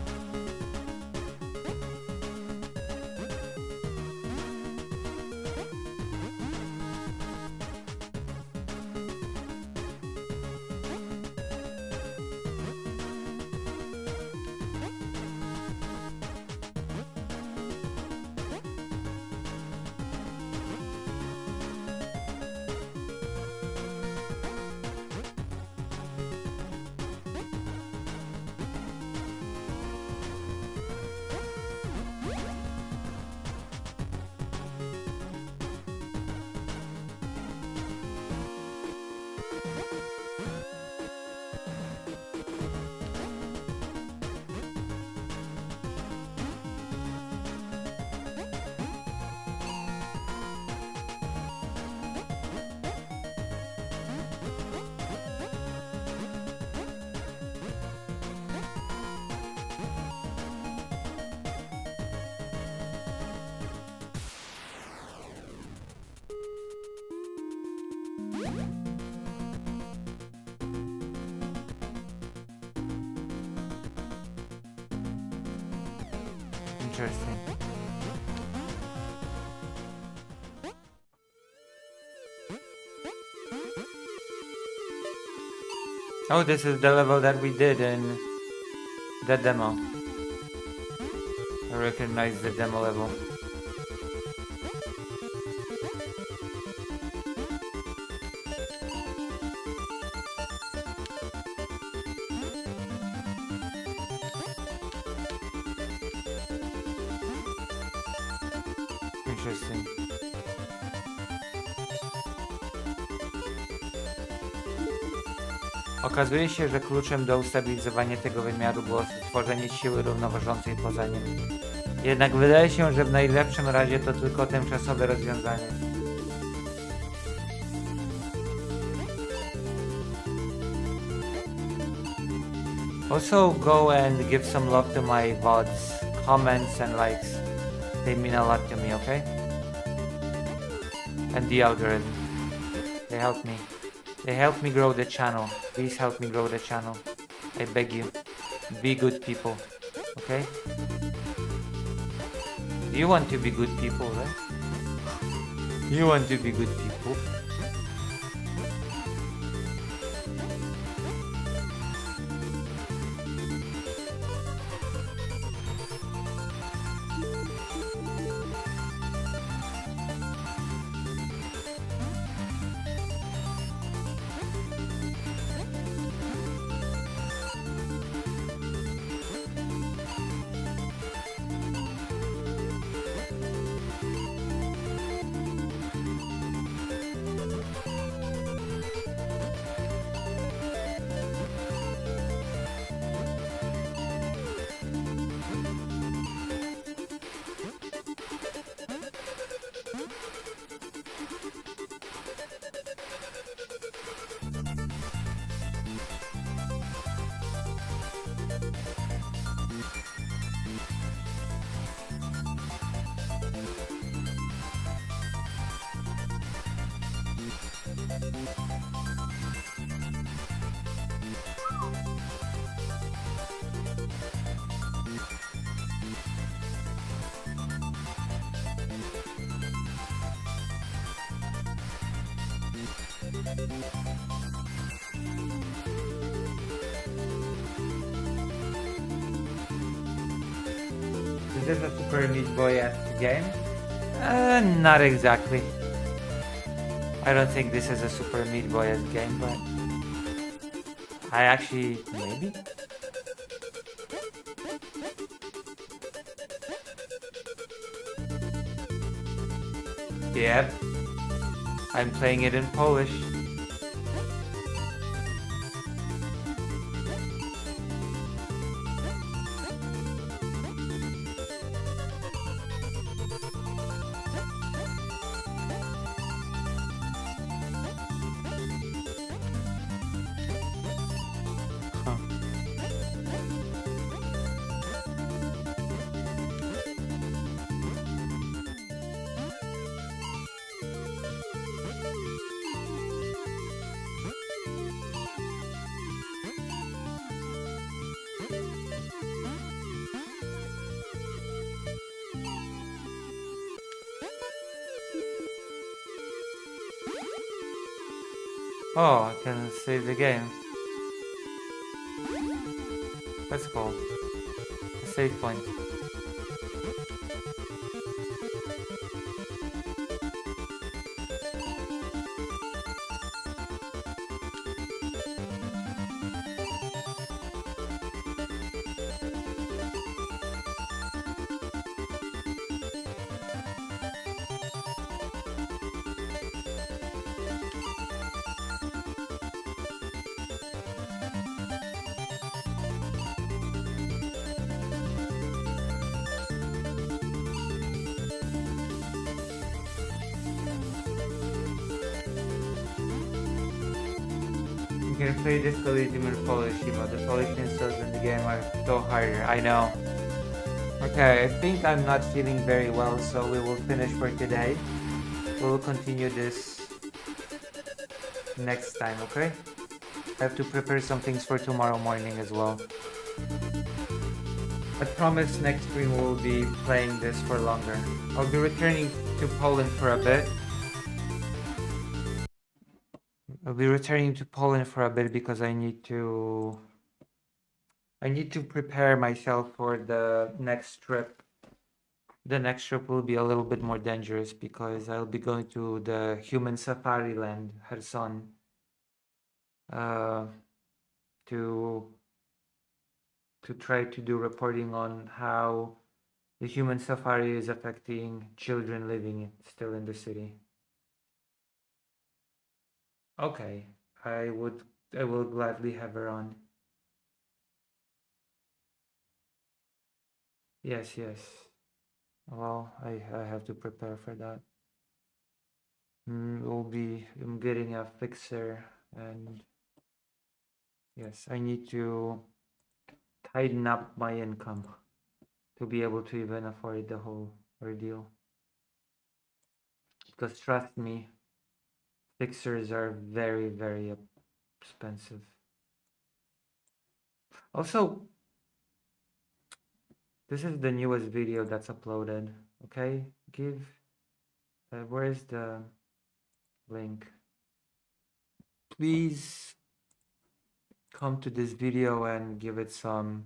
Interesting. Oh, this is the level that we did in the demo. I recognize the demo level. Interesting. Okazuje się, że kluczem do ustabilizowania tego wymiaru było stworzenie siły równoważącej poza nim. Jednak wydaje się, że w najlepszym razie to tylko tymczasowe rozwiązanie. Also go and give some love to my VODs, comments and likes. They mean a lot to me, okay? And the algorithm. They help me. They help me grow the channel. Please help me grow the channel. I beg you. Be good people. Okay? You want to be good people, right? You want to be good people. Is this a Super Meat Boy-esque game? Not exactly. I don't think this is a Super Meat Boy-esque game, but I actually maybe. Yep. I'm playing it in Polish. Huh. Oh, I can save the game. That's cool. A save point. You can play this Collegium in Polish, but the Polish insults in the game are so harder. I know. Okay, I think I'm not feeling very well, so we will finish for today. We will continue this next time, okay? I have to prepare some things for tomorrow morning as well. I promise next stream we'll be playing this for longer. I'll be returning to Poland for a bit. I'll be returning to Poland for a bit because I need to prepare myself for the next trip. The next trip will be a little bit more dangerous because I'll be going to the human safari land, Kherson, to try to do reporting on how the human safari is affecting children living still in the city. Okay, I will gladly have her on. Yes, yes. Well, I have to prepare for that. I'm getting a fixer, and yes, I need to tighten up my income to be able to even afford the whole ordeal. Because trust me, fixers are very, very expensive. Also, this is the newest video that's uploaded. Okay, where's the link? Please come to this video and give it some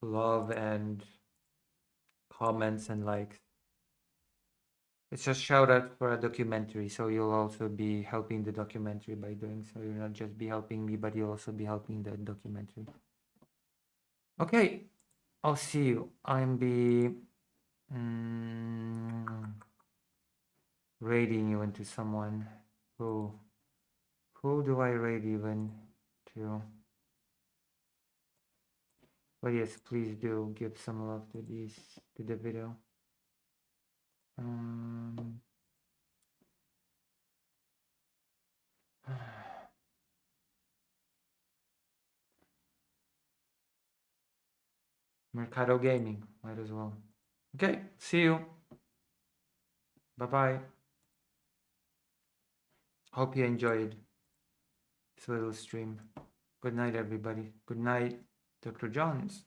love and comments and likes. It's a shout out for a documentary, so you'll also be helping the documentary by doing so. You'll not just be helping me, but you'll also be helping the documentary. Okay, I'll see you. I'm be raiding you into someone. Who do I raid even to? But yes, please do give some love to the video. Mercado Gaming, might as well. Okay, see you. Bye-bye. Hope you enjoyed this little stream. Good night, everybody. Good night, Dr. Johns.